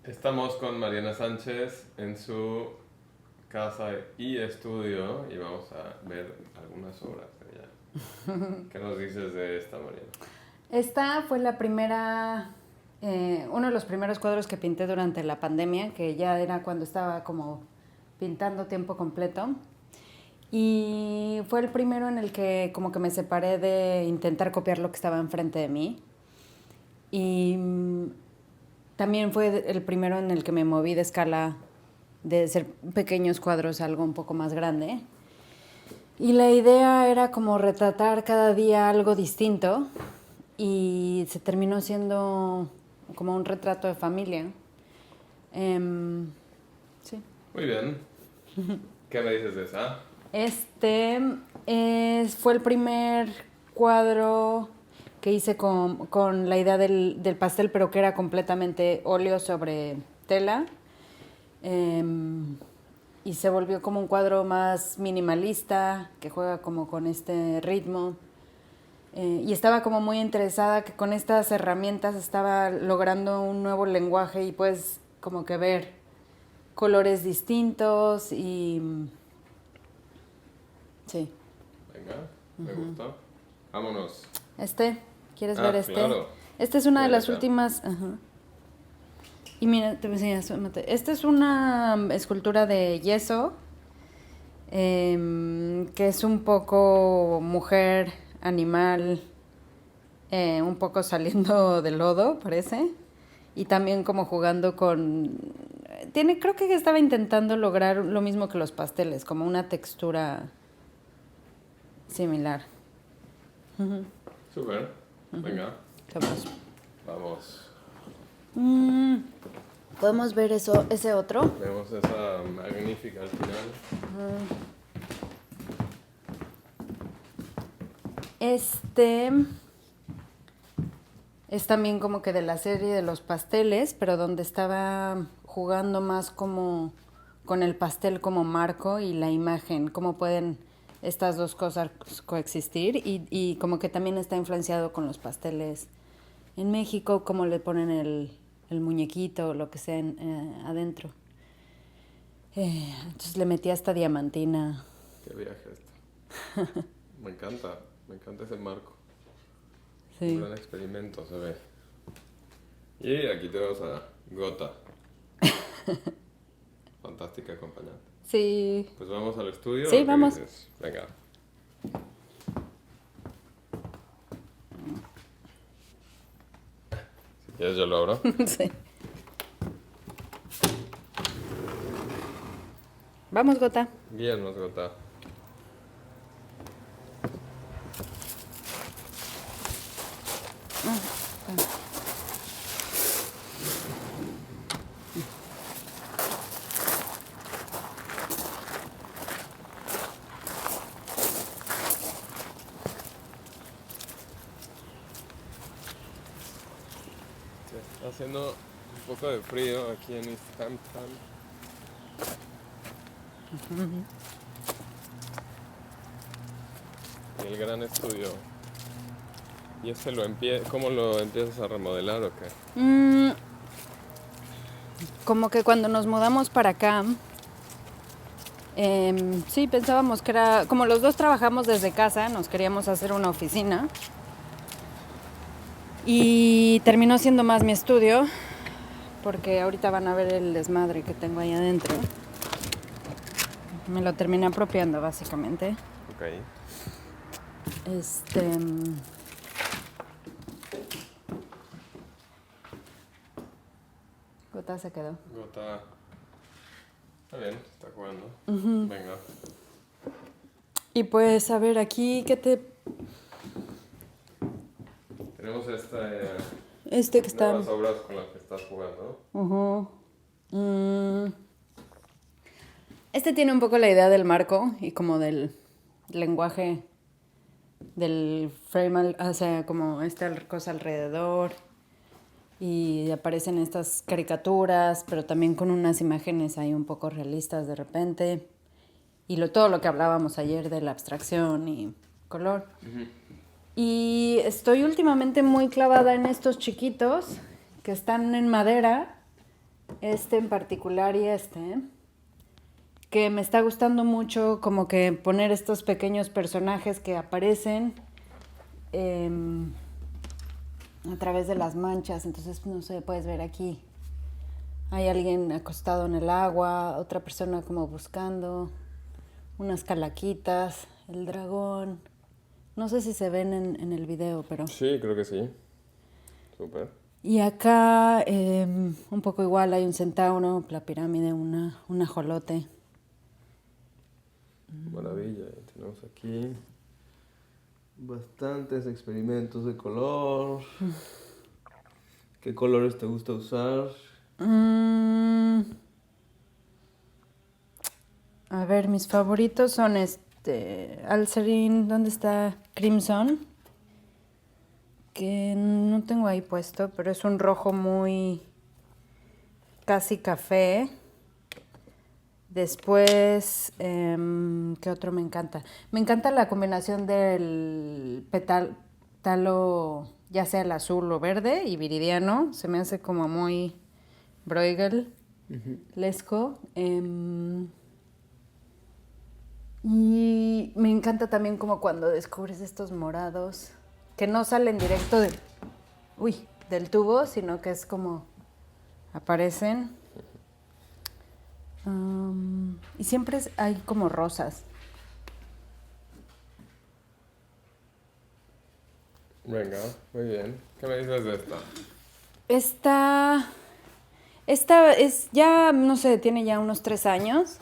Estamos con Mariana Sánchez en su casa y estudio y vamos a ver algunas obras de ella. ¿Qué nos dices de esta, Mariana? Esta fue la primera, uno de los primeros cuadros que pinté durante la pandemia, que ya era cuando estaba como pintando tiempo completo. Y fue el primero en el que como que me separé de intentar copiar lo que estaba enfrente de mí. Y también fue el primero en el que me moví de escala, de ser pequeños cuadros a algo un poco más grande. Y la idea era como retratar cada día algo distinto y se terminó siendo como un retrato de familia. Sí. Muy bien. ¿Qué me dices de esa? Fue el primer cuadro que hice con la idea del pastel, pero que era completamente óleo sobre tela. Y se volvió como un cuadro más minimalista, que juega como con este ritmo. Y estaba como muy interesada que con estas herramientas estaba logrando un nuevo lenguaje y pues como que ver colores distintos y... Sí. Venga, me gusta. Vámonos. ¿Quieres ver este? Claro. Esta es una de las Acá. últimas... Ajá. Y mira, te voy a enseñar. Esta es una escultura de yeso, que es un poco mujer, animal, un poco saliendo del lodo, parece. Y también como jugando con... creo que estaba intentando lograr lo mismo que los pasteles, como una textura similar. Súper. Venga, vamos. ¿Podemos ver ese otro? Vemos esa magnífica al final. Este es también como que de la serie de los pasteles, pero donde estaba jugando más como con el pastel como marco y la imagen, cómo pueden estas dos cosas coexistir y como que también está influenciado con los pasteles en México, cómo le ponen el muñequito o lo que sea adentro. Entonces le metí hasta diamantina. Qué viaje este. Me encanta ese marco. Sí. Un gran experimento se ve. Y aquí tenemos a Gota. Fantástica acompañante. Sí. Pues vamos al estudio. Sí, ¿o qué vamos. dices? Venga. Si quieres yo lo abro. Sí. Vamos, Gota. Guíanos, Gota. Está haciendo un poco de frío aquí en East Hampton. Y el gran estudio. ¿Y cómo lo empiezas a remodelar o qué? Como que cuando nos mudamos para acá, sí, pensábamos que era, como los dos trabajamos desde casa, nos queríamos hacer una oficina. Y terminó siendo más mi estudio, porque ahorita van a ver el desmadre que tengo ahí adentro. Me lo terminé apropiando, básicamente. Ok. Gota se quedó. Gota. Está bien, está jugando. Venga. Y pues, a ver, aquí, ¿qué te...? Tenemos Que está... nuevas obras con las que estás jugando. Este tiene un poco la idea del marco y como del lenguaje del frame, o sea, como esta cosa alrededor. Y aparecen estas caricaturas, pero también con unas imágenes ahí un poco realistas de repente. Y todo lo que hablábamos ayer de la abstracción y color. Y estoy últimamente muy clavada en estos chiquitos que están en madera, este en particular y que me está gustando mucho como que poner estos pequeños personajes que aparecen a través de las manchas. Entonces, no sé, puedes ver aquí. Hay alguien acostado en el agua, otra persona como buscando, unas calaquitas, el dragón. No sé si se ven en el video, pero... Sí, creo que sí. Súper. Y acá un poco igual, hay un centauro, la pirámide, un ajolote. Maravilla. Tenemos aquí bastantes experimentos de color. ¿Qué colores te gusta usar? A ver, mis favoritos son Alcerin, ¿dónde está? Crimson, que no tengo ahí puesto, pero es un rojo muy casi café. Después, ¿qué otro me encanta? Me encanta la combinación del pétalo, ya sea el azul o verde, y viridiano. Se me hace como muy Bruegel-lesco. Y me encanta también como cuando descubres estos morados que no salen directo del tubo, sino que es como aparecen. Y siempre hay como rosas. Venga, muy bien. ¿Qué me dices de esta? Esta es ya, no sé, tiene ya unos 3 años.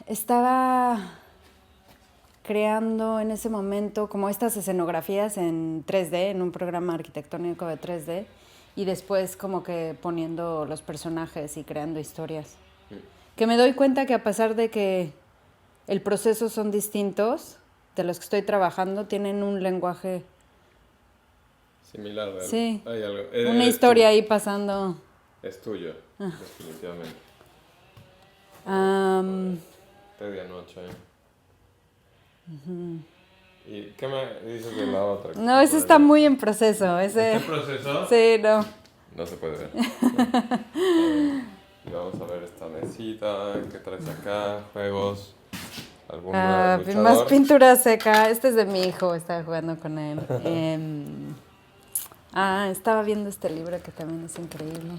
Estaba creando en ese momento como estas escenografías en 3D, en un programa arquitectónico de 3D, y después como que poniendo los personajes y creando historias. Que me doy cuenta que a pesar de que el proceso son distintos, de los que estoy trabajando, tienen un lenguaje similar. Sí, hay algo. Una historia ahí pasando. Es tuyo, definitivamente. De día noche. ¿Y qué me dices de la otra? No, ese está muy en proceso. ¿Este proceso? Sí, no. No se puede ver. Y vamos a ver esta mesita. ¿Qué traes acá? Juegos. ¿Algún luchador? Más pintura seca. Este es de mi hijo, estaba jugando con él. Estaba viendo este libro que también es increíble.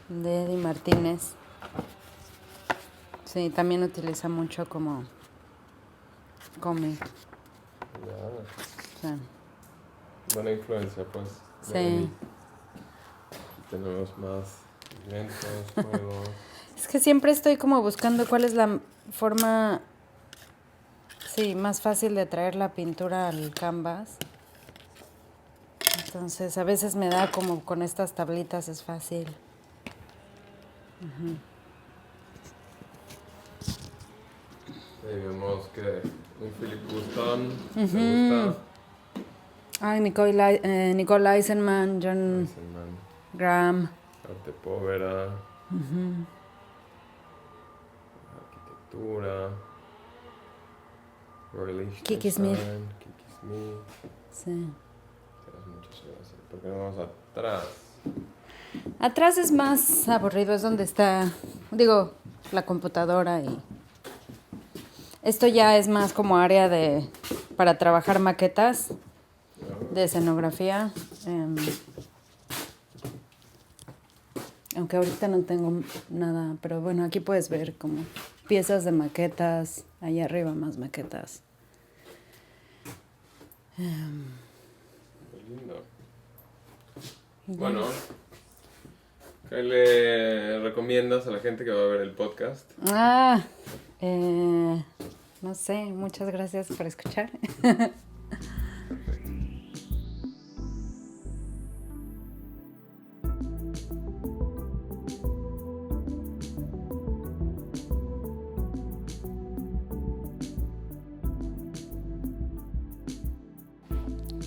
De Eddie Martínez. Sí, también utiliza mucho como cómic. Ya. Sí. Buena influencia, pues. Sí. Tenemos más eventos, juegos. Es que siempre estoy como buscando cuál es la forma, más fácil de traer la pintura al canvas. Entonces, a veces me da como con estas tablitas es fácil. Vemos que un Philip Guston, ¿te gusta? Nicole Eisenman, John Graham. Arte Povera. Arquitectura. Roy Lichtenstein. Kiki Smith. Sí. Tienes muchas horas. ¿Por qué no vamos atrás? Atrás es más aburrido, es donde está, la computadora y... Esto ya es más como área para trabajar maquetas de escenografía. Aunque ahorita no tengo nada, pero bueno, aquí puedes ver como piezas de maquetas, allá arriba más maquetas. Muy lindo. Bueno, ¿qué le recomiendas a la gente que va a ver el podcast? No sé, muchas gracias por escuchar.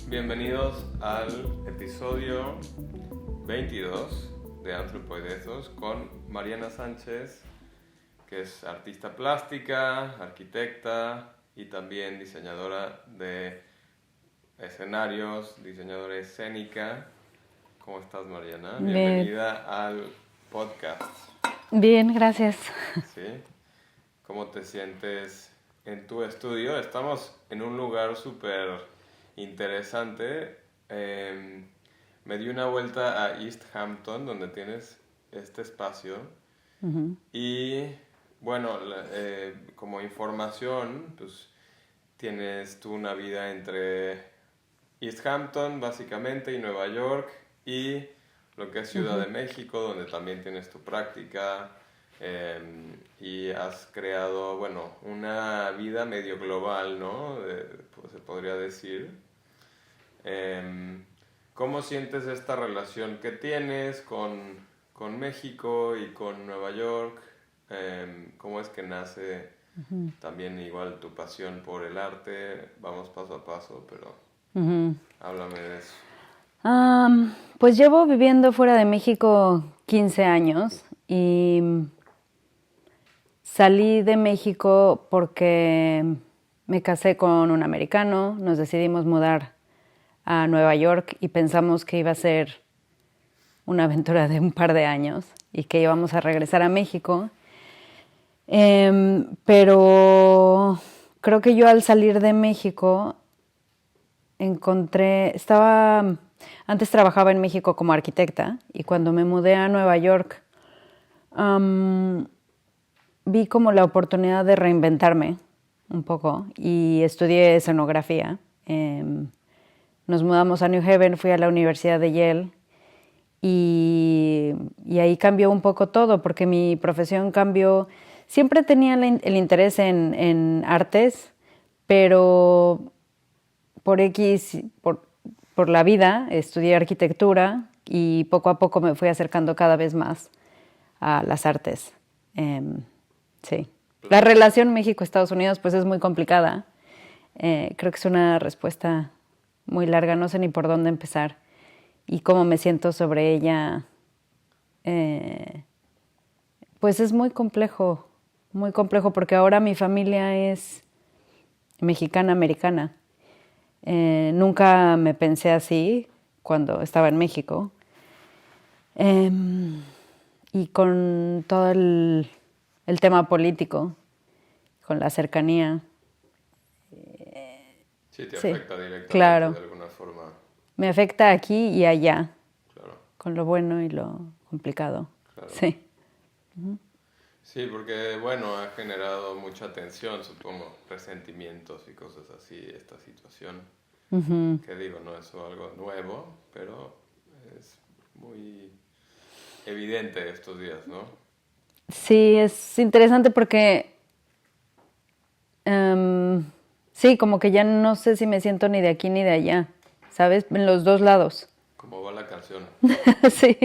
Bienvenidos al episodio 22 de Antropoidezos con Mariana Sánchez, que es artista plástica, arquitecta y también diseñadora de escenarios, diseñadora escénica, ¿Cómo estás, Mariana? Bien. Bienvenida al podcast. Bien, gracias. ¿Sí? ¿Cómo te sientes en tu estudio? Estamos en un lugar súper interesante. Me di una vuelta a East Hampton, donde tienes este espacio. Uh-huh. Y bueno, como información, pues tienes tú una vida entre East Hampton, básicamente, y Nueva York, y lo que es Ciudad de México, donde también tienes tu práctica, y has creado, bueno, una vida medio global, ¿no? Pues, se podría decir. ¿Cómo sientes esta relación que tienes con México y con Nueva York? ¿Cómo es que nace también igual tu pasión por el arte? Vamos paso a paso, pero háblame de eso. Pues llevo viviendo fuera de México 15 años y salí de México porque me casé con un americano, nos decidimos mudar a Nueva York y pensamos que iba a ser una aventura de un par de años y que íbamos a regresar a México. Pero creo que yo al salir de México antes trabajaba en México como arquitecta y cuando me mudé a Nueva York vi como la oportunidad de reinventarme un poco y estudié escenografía. Nos mudamos a New Haven, fui a la Universidad de Yale y ahí cambió un poco todo porque mi profesión cambió. Siempre tenía el interés en artes, pero por la vida estudié arquitectura y poco a poco me fui acercando cada vez más a las artes. Sí. La relación México-Estados Unidos pues es muy complicada. Creo que es una respuesta muy larga, no sé ni por dónde empezar. Y cómo me siento sobre ella, pues es muy complejo porque ahora mi familia es mexicana-americana. Nunca me pensé así cuando estaba en México. Y con todo el tema político, con la cercanía. Sí, te afecta directamente, claro. De alguna forma. Me afecta aquí y allá, Claro. con lo bueno y lo complicado. Claro. Sí. Sí, porque, bueno, ha generado mucha tensión, supongo, resentimientos y cosas así, esta situación. Que digo, no es algo nuevo, pero es muy evidente estos días, ¿no? Sí, es interesante porque sí, como que ya no sé si me siento ni de aquí ni de allá, ¿sabes? En los dos lados. Como va la canción. Sí.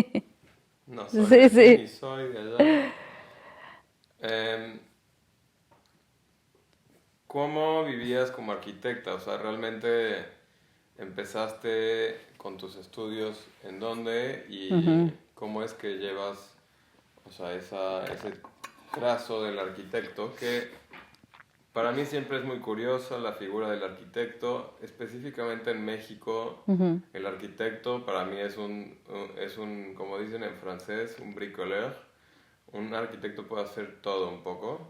No soy de aquí, ni soy de allá. ¿Cómo vivías como arquitecta? O sea, ¿realmente empezaste con tus estudios en dónde y cómo es que llevas, o sea, ese trazo del arquitecto? Que para mí siempre es muy curiosa la figura del arquitecto, específicamente en México. El arquitecto para mí es un, como dicen en francés, un bricoleur. Un arquitecto puede hacer todo un poco.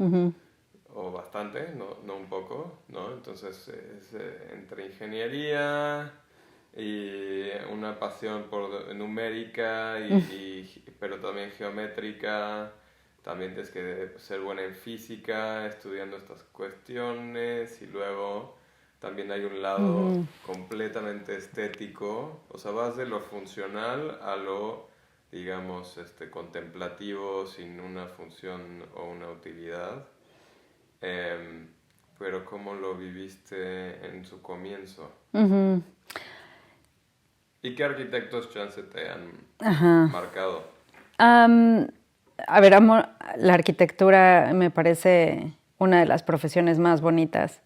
O bastante, no un poco, ¿no? Entonces es entre ingeniería y una pasión por numérica, pero también geométrica. También tienes que ser buena en física, estudiando estas cuestiones, y luego también hay un lado completamente estético. O sea, vas de lo funcional a lo, digamos, contemplativo, sin una función o una utilidad. Pero ¿cómo lo viviste en su comienzo? ¿Y qué arquitectos chance te han marcado? A ver, la arquitectura me parece una de las profesiones más bonitas,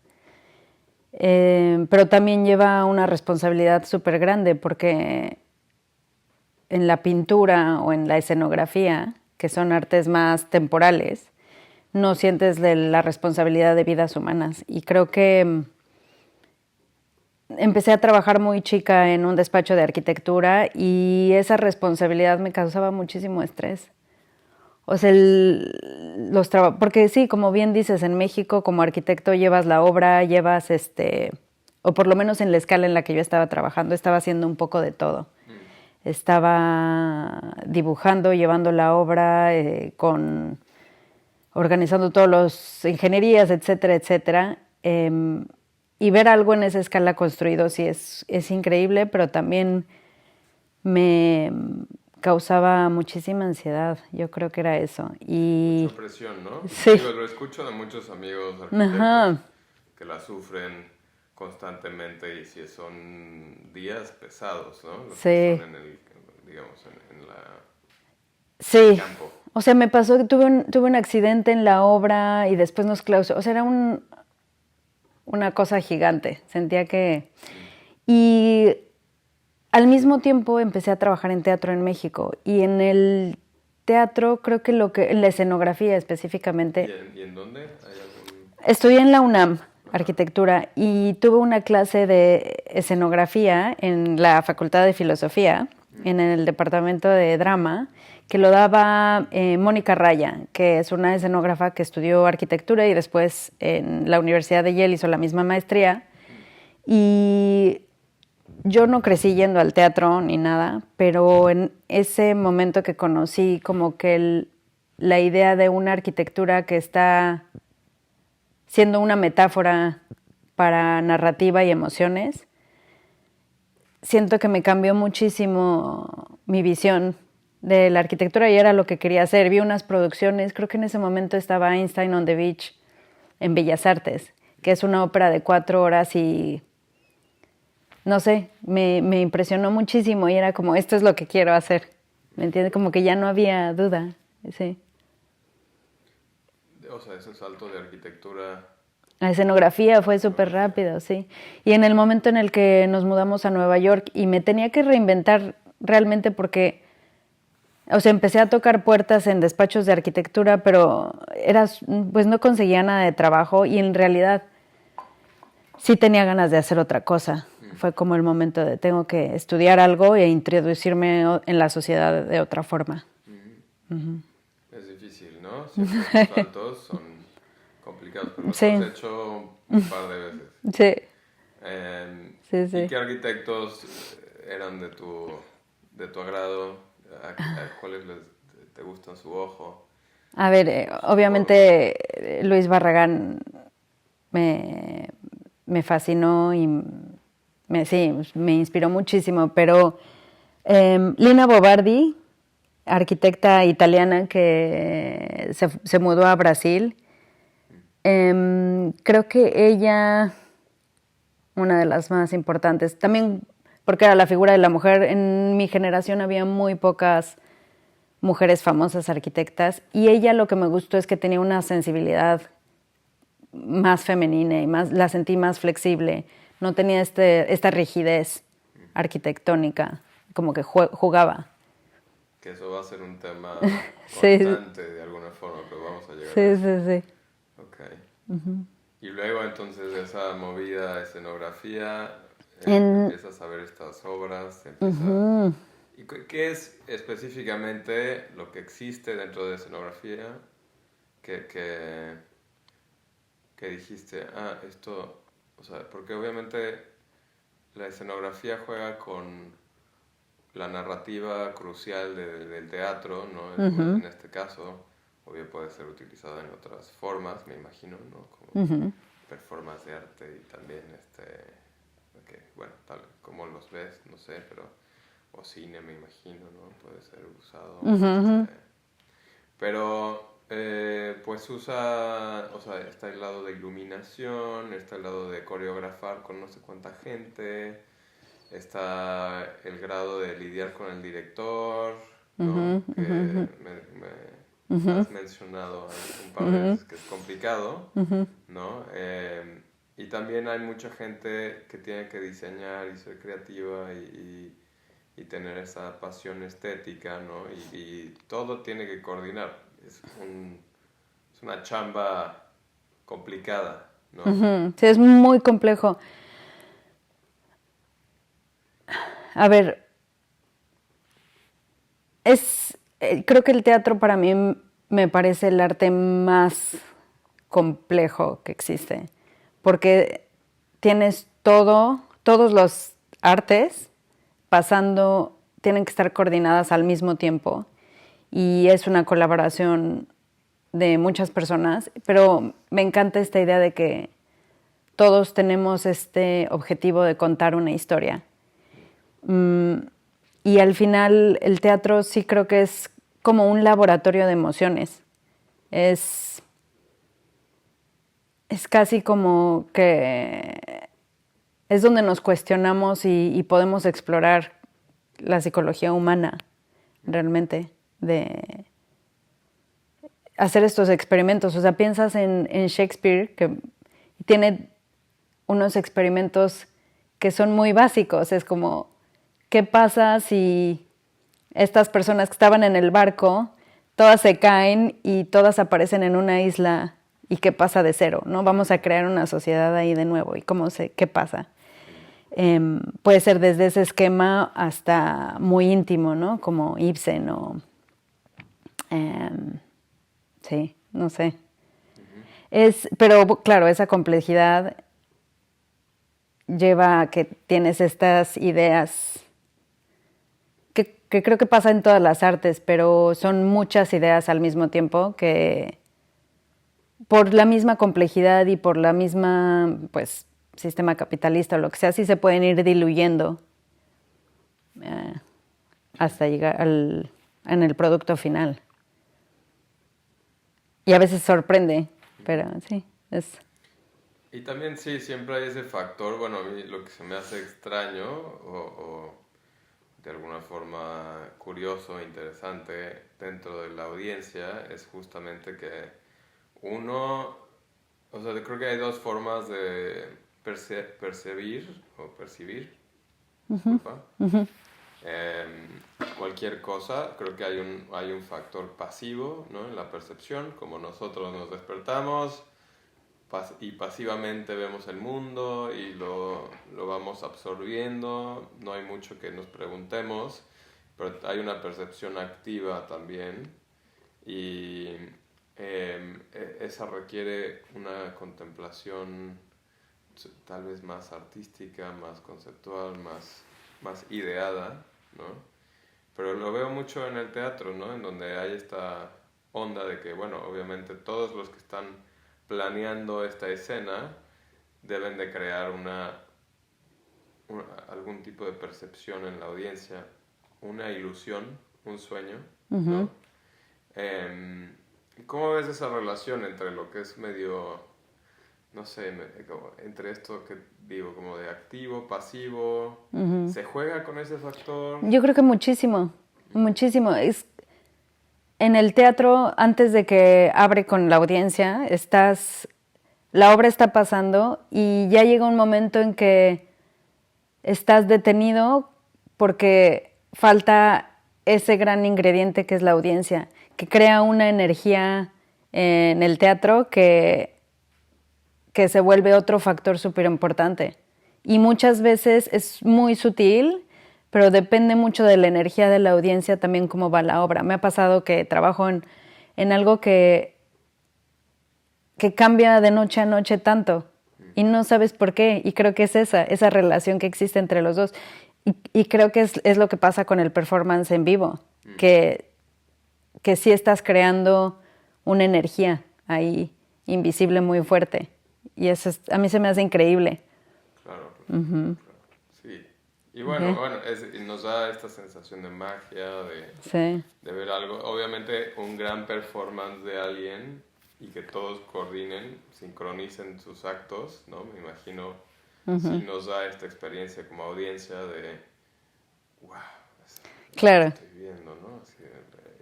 pero también lleva una responsabilidad súper grande porque en la pintura o en la escenografía, que son artes más temporales, no sientes la responsabilidad de vidas humanas. Y creo que empecé a trabajar muy chica en un despacho de arquitectura y esa responsabilidad me causaba muchísimo estrés. O sea, porque sí, como bien dices, en México como arquitecto llevas la obra, llevas o por lo menos en la escala en la que yo estaba trabajando, estaba haciendo un poco de todo. Estaba dibujando, llevando la obra, organizando todas las ingenierías, etcétera, etcétera. Y ver algo en esa escala construido sí es increíble, pero también me causaba muchísima ansiedad. Yo creo que era eso. Mucha presión, ¿no? Sí. Digo, lo escucho de muchos amigos arquitectos. Ajá. Que la sufren constantemente y si son días pesados, ¿no? Los sí. Que son digamos, en la sí. Campo. O sea, me pasó que tuve un accidente en la obra y después nos clausuró. O sea, era una cosa gigante. Sentía que... Y al mismo tiempo empecé a trabajar en teatro en México. Y en el teatro, creo que en la escenografía específicamente... ¿Y en dónde? Estudié en la UNAM, arquitectura, y tuve una clase de escenografía en la Facultad de Filosofía, en el departamento de drama, que lo daba Mónica Raya, que es una escenógrafa que estudió arquitectura y después en la Universidad de Yale hizo la misma maestría. Y yo no crecí yendo al teatro ni nada, pero en ese momento que conocí como que la idea de una arquitectura que está siendo una metáfora para narrativa y emociones, siento que me cambió muchísimo mi visión de la arquitectura y era lo que quería hacer. Vi unas producciones, creo que en ese momento estaba Einstein on the Beach en Bellas Artes, que es una ópera de 4 horas y, no sé, me impresionó muchísimo y era como, esto es lo que quiero hacer. ¿Me entiendes? Como que ya no había duda, sí. O sea, ese salto de arquitectura... La escenografía fue súper rápido, sí. Y en el momento en el que nos mudamos a Nueva York y me tenía que reinventar realmente porque, o sea, empecé a tocar puertas en despachos de arquitectura, pero pues no conseguía nada de trabajo y en realidad sí tenía ganas de hacer otra cosa. Fue como el momento de tengo que estudiar algo e introducirme en la sociedad de otra forma. Es difícil, ¿no? Siempre los saltos son complicados, pero los has hecho un par de veces. Sí. Sí. ¿Y qué arquitectos eran de tu agrado? ¿A cuáles te gustan su ojo? A ver, obviamente Luis Barragán me fascinó y me inspiró muchísimo, pero Lina Bobardi, arquitecta italiana que se mudó a Brasil, creo que ella, una de las más importantes, también porque era la figura de la mujer. En mi generación había muy pocas mujeres famosas arquitectas y ella lo que me gustó es que tenía una sensibilidad más femenina y la sentí más flexible. No tenía esta rigidez arquitectónica, como que jugaba. Que eso va a ser un tema constante de alguna forma, pero vamos a llegar a eso. Sí. Ok. Y luego entonces de esa movida escenografía, empiezas a ver estas obras, ¿Y qué es específicamente lo que existe dentro de escenografía que dijiste, esto, o sea, porque obviamente la escenografía juega con la narrativa crucial del teatro, ¿no? En este caso, obvio puede ser utilizada en otras formas, me imagino, ¿no? Como performance de arte y también, bueno, tal como los ves, no sé, pero, o cine, me imagino, ¿no? Puede ser usado. Pero, pues usa, o sea, está el lado de iluminación, está el lado de coreografar con no sé cuánta gente, está el grado de lidiar con el director, ¿no? Que me has mencionado un par de veces que es complicado, ¿no? Y también hay mucha gente que tiene que diseñar y ser creativa y tener esa pasión estética, ¿no? Y todo tiene que coordinar. Es una chamba complicada, ¿no? Sí, es muy complejo. A ver, creo que el teatro para mí me parece el arte más complejo que existe, porque tienes todos los artes tienen que estar coordinadas al mismo tiempo y es una colaboración de muchas personas, pero me encanta esta idea de que todos tenemos este objetivo de contar una historia. Y al final el teatro sí creo que es como un laboratorio de emociones. Es casi como que es donde nos cuestionamos y podemos explorar la psicología humana realmente, de hacer estos experimentos. O sea, piensas en Shakespeare, que tiene unos experimentos que son muy básicos. Es como, ¿qué pasa si estas personas que estaban en el barco, todas se caen y todas aparecen en una isla? ¿Y qué pasa de cero? ¿No? Vamos a crear una sociedad ahí de nuevo. ¿Y qué pasa? Puede ser desde ese esquema hasta muy íntimo, ¿no? Como Ibsen o... sí, no sé. Pero claro, esa complejidad lleva a que tienes estas ideas que creo que pasa en todas las artes, pero son muchas ideas al mismo tiempo que por la misma complejidad y por la misma, pues, sistema capitalista o lo que sea, sí se pueden ir diluyendo hasta llegar en el producto final. Y a veces sorprende, pero sí, es... Y también sí, siempre hay ese factor, bueno, a mí lo que se me hace extraño o de alguna forma curioso, interesante dentro de la audiencia es justamente que uno, o sea, creo que hay dos formas de percibir, disculpa, cualquier cosa. Creo que hay un factor pasivo, ¿no? En la percepción, como nosotros nos despertamos y pasivamente vemos el mundo y lo vamos absorbiendo, no hay mucho que nos preguntemos, pero hay una percepción activa también y esa requiere una contemplación tal vez más artística, más conceptual, más ideada, ¿no? Pero lo veo mucho en el teatro, ¿no? En donde hay esta onda de que, bueno, obviamente todos los que están planeando esta escena deben de crear algún tipo de percepción en la audiencia, una ilusión, un sueño, ¿no? ¿Cómo ves esa relación entre lo que es medio, no sé, entre esto que digo, como de activo, pasivo? ¿Se juega con ese factor? Yo creo que muchísimo, muchísimo. En el teatro, antes de que abre con la audiencia, la obra está pasando y ya llega un momento en que estás detenido porque falta ese gran ingrediente que es la audiencia, que crea una energía en el teatro que se vuelve otro factor súper importante. Y muchas veces es muy sutil, pero depende mucho de la energía de la audiencia también cómo va la obra. Me ha pasado que trabajo en algo que cambia de noche a noche tanto y no sabes por qué. Y creo que es esa relación que existe entre los dos. Y creo que es lo que pasa con el performance en vivo, que sí estás creando una energía ahí invisible muy fuerte. Y eso a mí se me hace increíble. Claro, claro. Sí. Y bueno, nos da esta sensación de magia, de ver algo. Obviamente un gran performance de alguien y que todos coordinen, sincronicen sus actos, ¿no? Me imagino, sí nos da esta experiencia como audiencia de, wow, claro. Estoy viendo, ¿no? Así,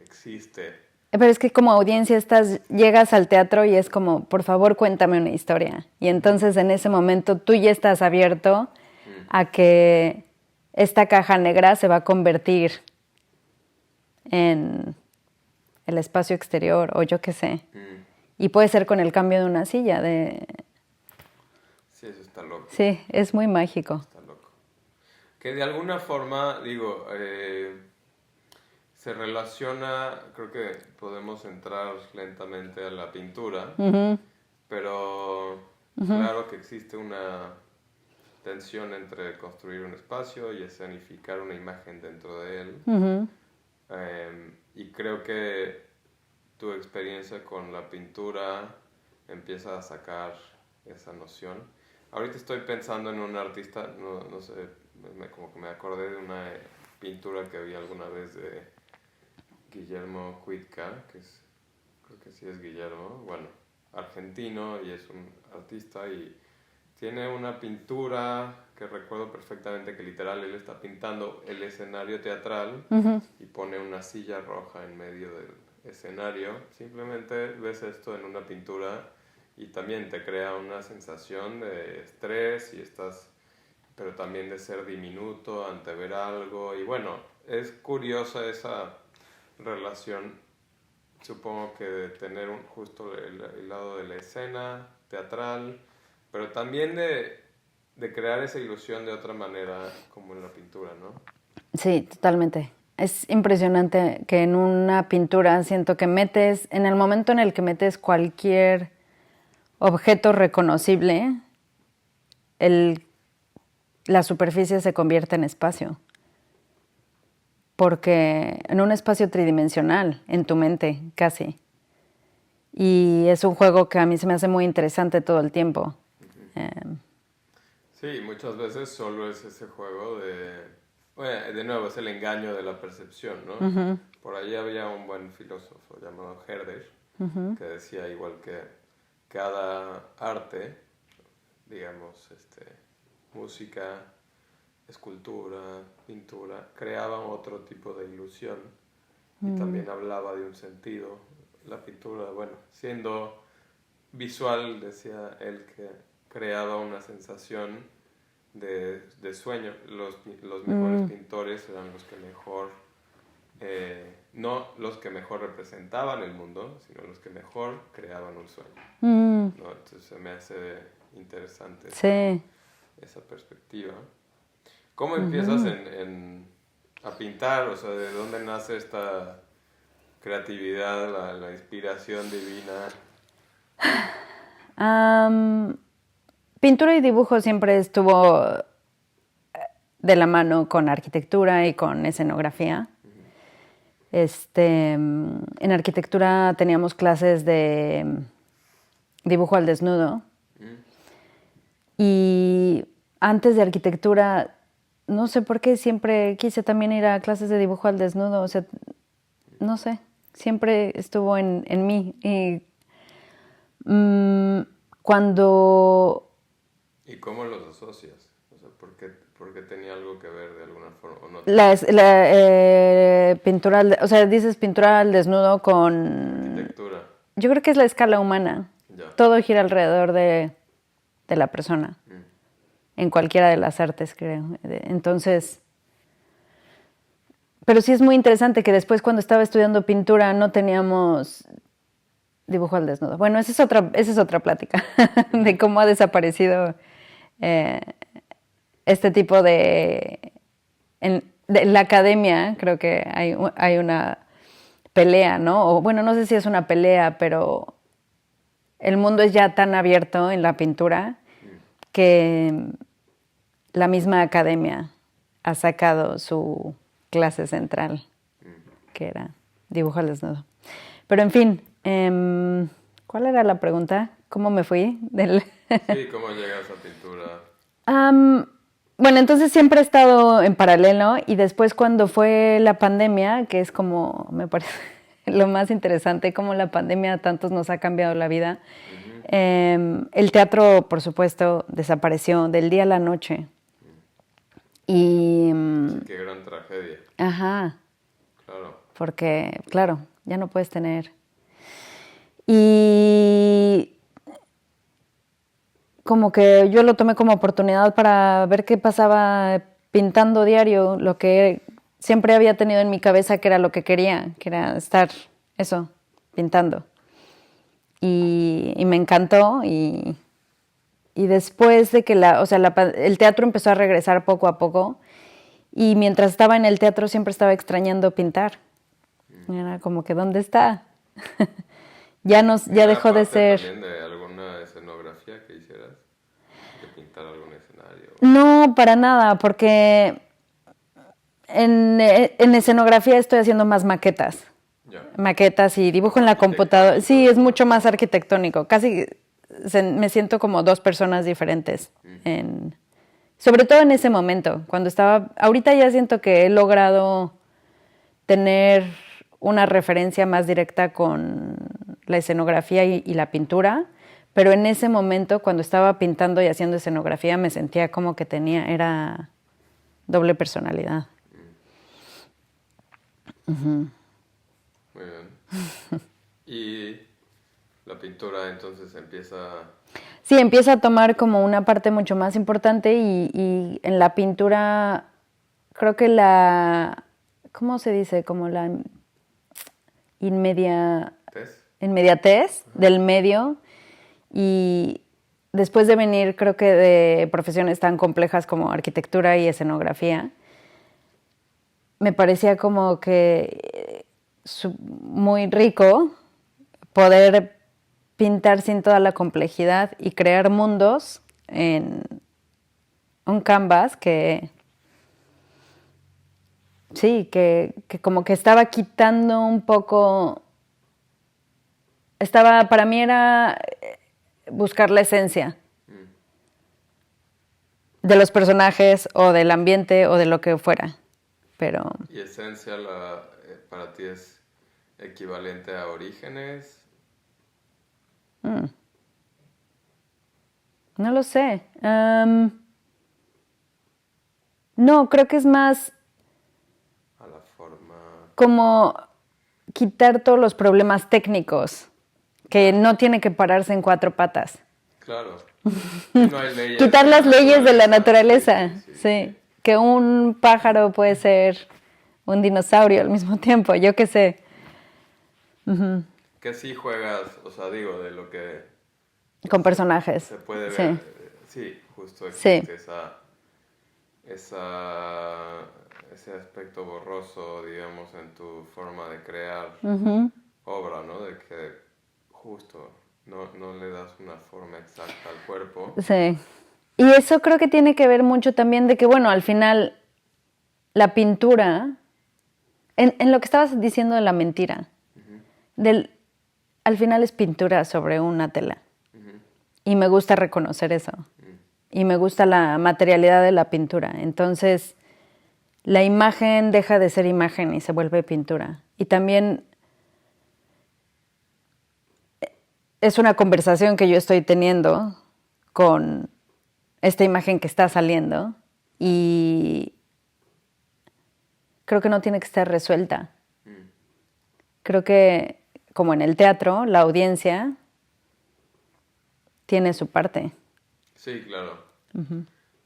existe. Pero es que como audiencia llegas al teatro y es como, por favor, cuéntame una historia. Y entonces en ese momento tú ya estás abierto a que esta caja negra se va a convertir en el espacio exterior o yo qué sé. Y puede ser con el cambio de una silla. Sí, eso está loco. Sí, es muy mágico. Está loco. que de alguna forma, digo, se relaciona, creo que podemos entrar lentamente a la pintura, pero claro que existe una tensión entre construir un espacio y escenificar una imagen dentro de él. Y creo que tu experiencia con la pintura empieza a sacar esa noción. Ahorita estoy pensando en un artista, no sé, como que me acordé de una pintura que vi alguna vez de Guillermo Cuitca, creo que sí es Guillermo, bueno, argentino, y es un artista y tiene una pintura que recuerdo perfectamente, que literal él está pintando el escenario teatral y pone una silla roja en medio del escenario. Simplemente ves esto en una pintura y también te crea una sensación de estrés y pero también de ser diminuto ante ver algo. Y bueno, es curiosa esa relación, supongo que de tener justo el lado de la escena teatral, pero también de crear esa ilusión de otra manera, como en la pintura, ¿no? Sí, totalmente. Es impresionante que en una pintura siento que en el momento en el que metes cualquier objeto reconocible, la superficie se convierte en espacio. Porque en un espacio tridimensional, en tu mente, casi. Y es un juego que a mí se me hace muy interesante todo el tiempo. Sí, muchas veces solo es ese juego bueno, de nuevo, es el engaño de la percepción, ¿no? Por ahí había un buen filósofo llamado Herder, que decía igual que cada arte, digamos, música, escultura, pintura, creaban otro tipo de ilusión y también hablaba de un sentido. La pintura, bueno, siendo visual, decía él que creaba una sensación de sueño. Los mejores pintores eran los que mejor, no los que mejor representaban el mundo, sino los que mejor creaban un sueño. ¿No? Entonces se me hace interesante esa perspectiva. ¿Cómo empiezas a pintar? O sea, ¿de dónde nace esta creatividad, la inspiración divina? Pintura y dibujo siempre estuvo de la mano con arquitectura y con escenografía. En arquitectura teníamos clases de dibujo al desnudo. Y antes de arquitectura, no sé por qué siempre quise también ir a clases de dibujo al desnudo. O sea, no sé, siempre estuvo en mí. Y cuando... ¿Y cómo los asocias? O sea, ¿por qué tenía algo que ver de alguna forma? ¿O no? Pintura, o sea, dices pintura al desnudo con... Arquitectura. Yo creo que es la escala humana. Ya. Todo gira alrededor de la persona. En cualquiera de las artes, creo. Entonces... Pero sí es muy interesante que después, cuando estaba estudiando pintura, no teníamos dibujo al desnudo. Bueno, esa es otra plática de cómo ha desaparecido este tipo de... En la academia creo que hay una pelea, ¿no? O bueno, no sé si es una pelea, pero el mundo es ya tan abierto en la pintura que la misma academia ha sacado su clase central, que era dibujo al desnudo. Pero en fin, ¿cuál era la pregunta? ¿Cómo me fui? Sí, ¿cómo llegas a pintura? Bueno, entonces siempre he estado en paralelo, y después, cuando fue la pandemia, que es como, me parece lo más interesante, cómo la pandemia a tantos nos ha cambiado la vida, el teatro, por supuesto, desapareció del día a la noche. Y... Sí, qué gran tragedia. Ajá. Claro. Porque, claro, ya no puedes tener... Y como que yo lo tomé como oportunidad para ver qué pasaba pintando diario, lo que siempre había tenido en mi cabeza que era lo que quería, que era estar, eso, pintando. Y me encantó, y después de que el teatro empezó a regresar poco a poco, Y mientras estaba en el teatro siempre estaba extrañando pintar. Era como que, ¿dónde está? Ya dejó de ser... ¿También de alguna escenografía que hicieras? ¿De pintar algún escenario? No, para nada, porque en escenografía estoy haciendo más maquetas. Ya. Maquetas y dibujo en la computadora. Sí, es mucho más arquitectónico. Casi me siento como dos personas diferentes. Sobre todo en ese momento, cuando estaba... Ahorita ya siento que he logrado tener una referencia más directa con la escenografía y la pintura, pero en ese momento, cuando estaba pintando y haciendo escenografía, me sentía como que era doble personalidad. Muy bien. Y la pintura entonces empieza... Sí, empieza a tomar como una parte mucho más importante y en la pintura creo que ¿cómo se dice? Como la inmediatez del medio, y después de venir creo que de profesiones tan complejas como arquitectura y escenografía, me parecía como que muy rico poder pintar sin toda la complejidad y crear mundos en un canvas que sí, que como que estaba quitando un poco, para mí era buscar la esencia de los personajes o del ambiente o de lo que fuera, pero... ¿Y esencia para ti es equivalente a orígenes? No lo sé. No, creo que es más... A la forma... como quitar todos los problemas técnicos, que no tiene que pararse en cuatro patas. Claro. No hay leyes. Quitar las leyes de la naturaleza, sí. Que un pájaro puede ser un dinosaurio al mismo tiempo, yo qué sé. Que sí juegas, o sea, digo, de lo que... Con personajes. Se puede ver, sí, justo existe ese aspecto borroso, digamos, en tu forma de crear obra, ¿no? De que justo no le das una forma exacta al cuerpo. Sí. Y eso creo que tiene que ver mucho también de que, bueno, al final la pintura, en lo que estabas diciendo de la mentira, al final es pintura sobre una tela. Y me gusta reconocer eso. Y me gusta la materialidad de la pintura. Entonces, la imagen deja de ser imagen y se vuelve pintura. Y también es una conversación que yo estoy teniendo con esta imagen que está saliendo. Y creo que no tiene que estar resuelta. Creo que, como en el teatro, la audiencia tiene su parte. Sí, claro.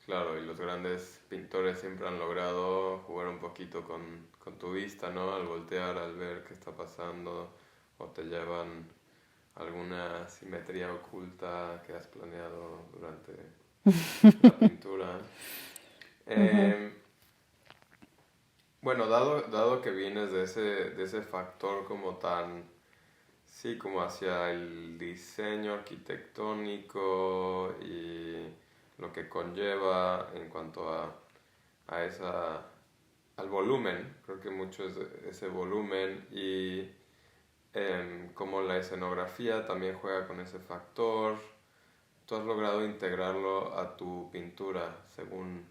Claro, y los grandes pintores siempre han logrado jugar un poquito con tu vista, ¿no? Al voltear, al ver qué está pasando, o te llevan alguna simetría oculta que has planeado durante la pintura. Bueno, dado que vienes de ese factor como tan, sí, como hacia el diseño arquitectónico y lo que conlleva en cuanto al volumen, creo que mucho es ese volumen, y como la escenografía también juega con ese factor, tú has logrado integrarlo a tu pintura, según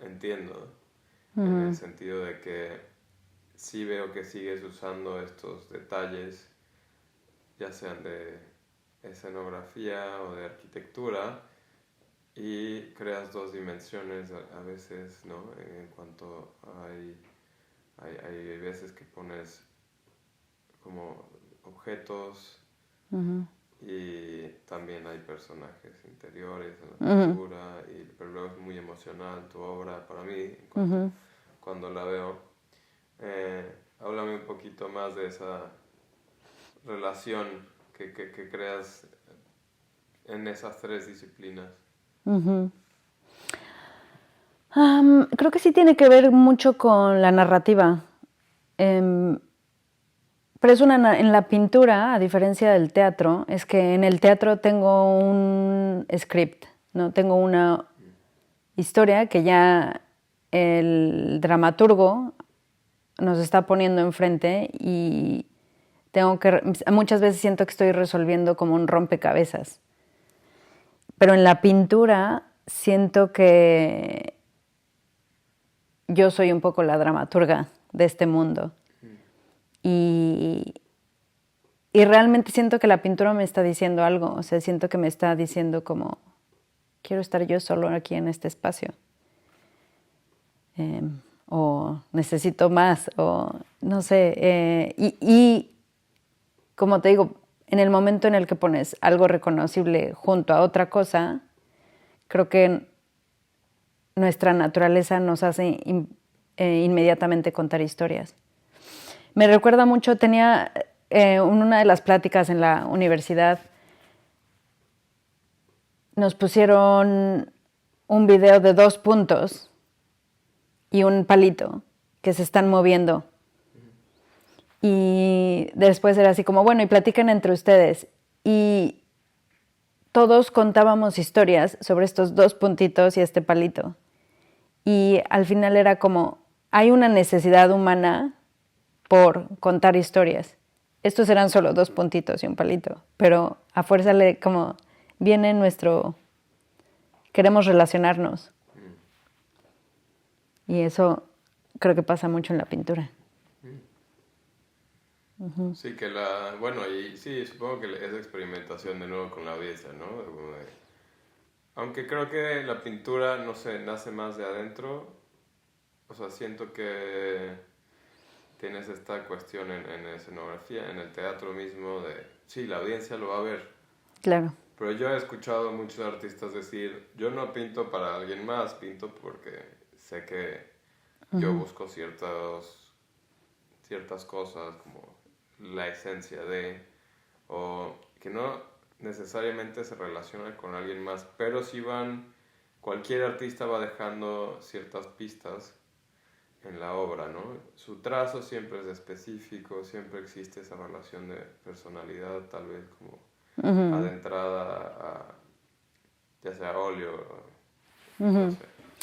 entiendo, en el sentido de que sí veo que sigues usando estos detalles, ya sean de escenografía o de arquitectura, y creas dos dimensiones a veces, ¿no? En cuanto hay veces que pones como objetos y también hay personajes interiores en la pintura, pero luego es muy emocional tu obra para mí cuando la veo. Háblame un poquito más de esa relación que creas en esas tres disciplinas. Creo que sí tiene que ver mucho con la narrativa. Pero es en la pintura, a diferencia del teatro, es que en el teatro tengo un script, ¿no? Tengo una historia que ya el dramaturgo nos está poniendo enfrente y muchas veces siento que estoy resolviendo como un rompecabezas. Pero en la pintura siento que yo soy un poco la dramaturga de este mundo. Y realmente siento que la pintura me está diciendo algo. O sea, siento que me está diciendo como, quiero estar yo solo aquí en este espacio. O necesito más, o no sé. Y como te digo, en el momento en el que pones algo reconocible junto a otra cosa, creo que nuestra naturaleza nos hace inmediatamente contar historias. Me recuerda mucho, tenía una de las pláticas en la universidad, nos pusieron un video de 2 puntos y un palito que se están moviendo. Y después era así como, bueno, y platican entre ustedes. Y todos contábamos historias sobre estos 2 puntitos y este palito. Y al final era como, hay una necesidad humana por contar historias. Estos eran solo 2 puntitos y un palito, pero a fuerza como viene queremos relacionarnos. Y eso creo que pasa mucho en la pintura. Sí, bueno, y sí, supongo que es experimentación de nuevo con la audiencia, ¿no? Aunque creo que la pintura, no sé, nace más de adentro. O sea, siento que tienes esta cuestión en la escenografía, en el teatro mismo, sí, la audiencia lo va a ver. Claro. Pero yo he escuchado a muchos artistas decir, yo no pinto para alguien más, pinto porque sé que yo busco ciertas cosas como la esencia o que no necesariamente se relaciona con alguien más, pero sí cualquier artista va dejando ciertas pistas en la obra, ¿no? Su trazo siempre es específico, siempre existe esa relación de personalidad, tal vez como adentrada ya sea óleo, no sé,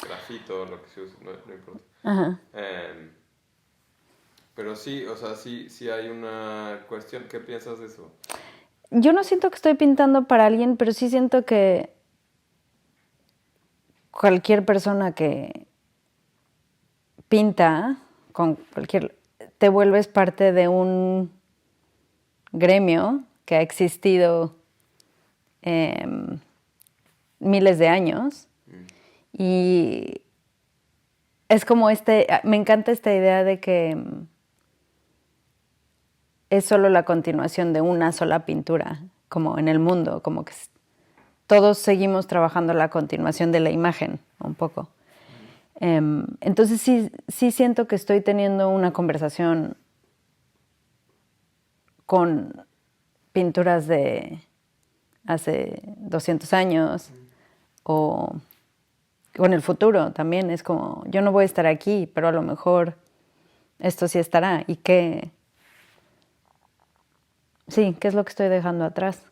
grafito, lo que se use, no importa. Pero sí, o sea, sí hay una cuestión. ¿Qué piensas de eso? Yo no siento que estoy pintando para alguien, pero sí siento que cualquier persona que pinta, te vuelves parte de un gremio que ha existido miles de años. Y es como me encanta esta idea de que es solo la continuación de una sola pintura, como en el mundo, como que todos seguimos trabajando la continuación de la imagen, un poco. Entonces sí siento que estoy teniendo una conversación con pinturas de hace 200 años o con el futuro también. Es como, yo no voy a estar aquí, pero a lo mejor esto sí estará. ¿Y qué? Sí, ¿qué es lo que estoy dejando atrás?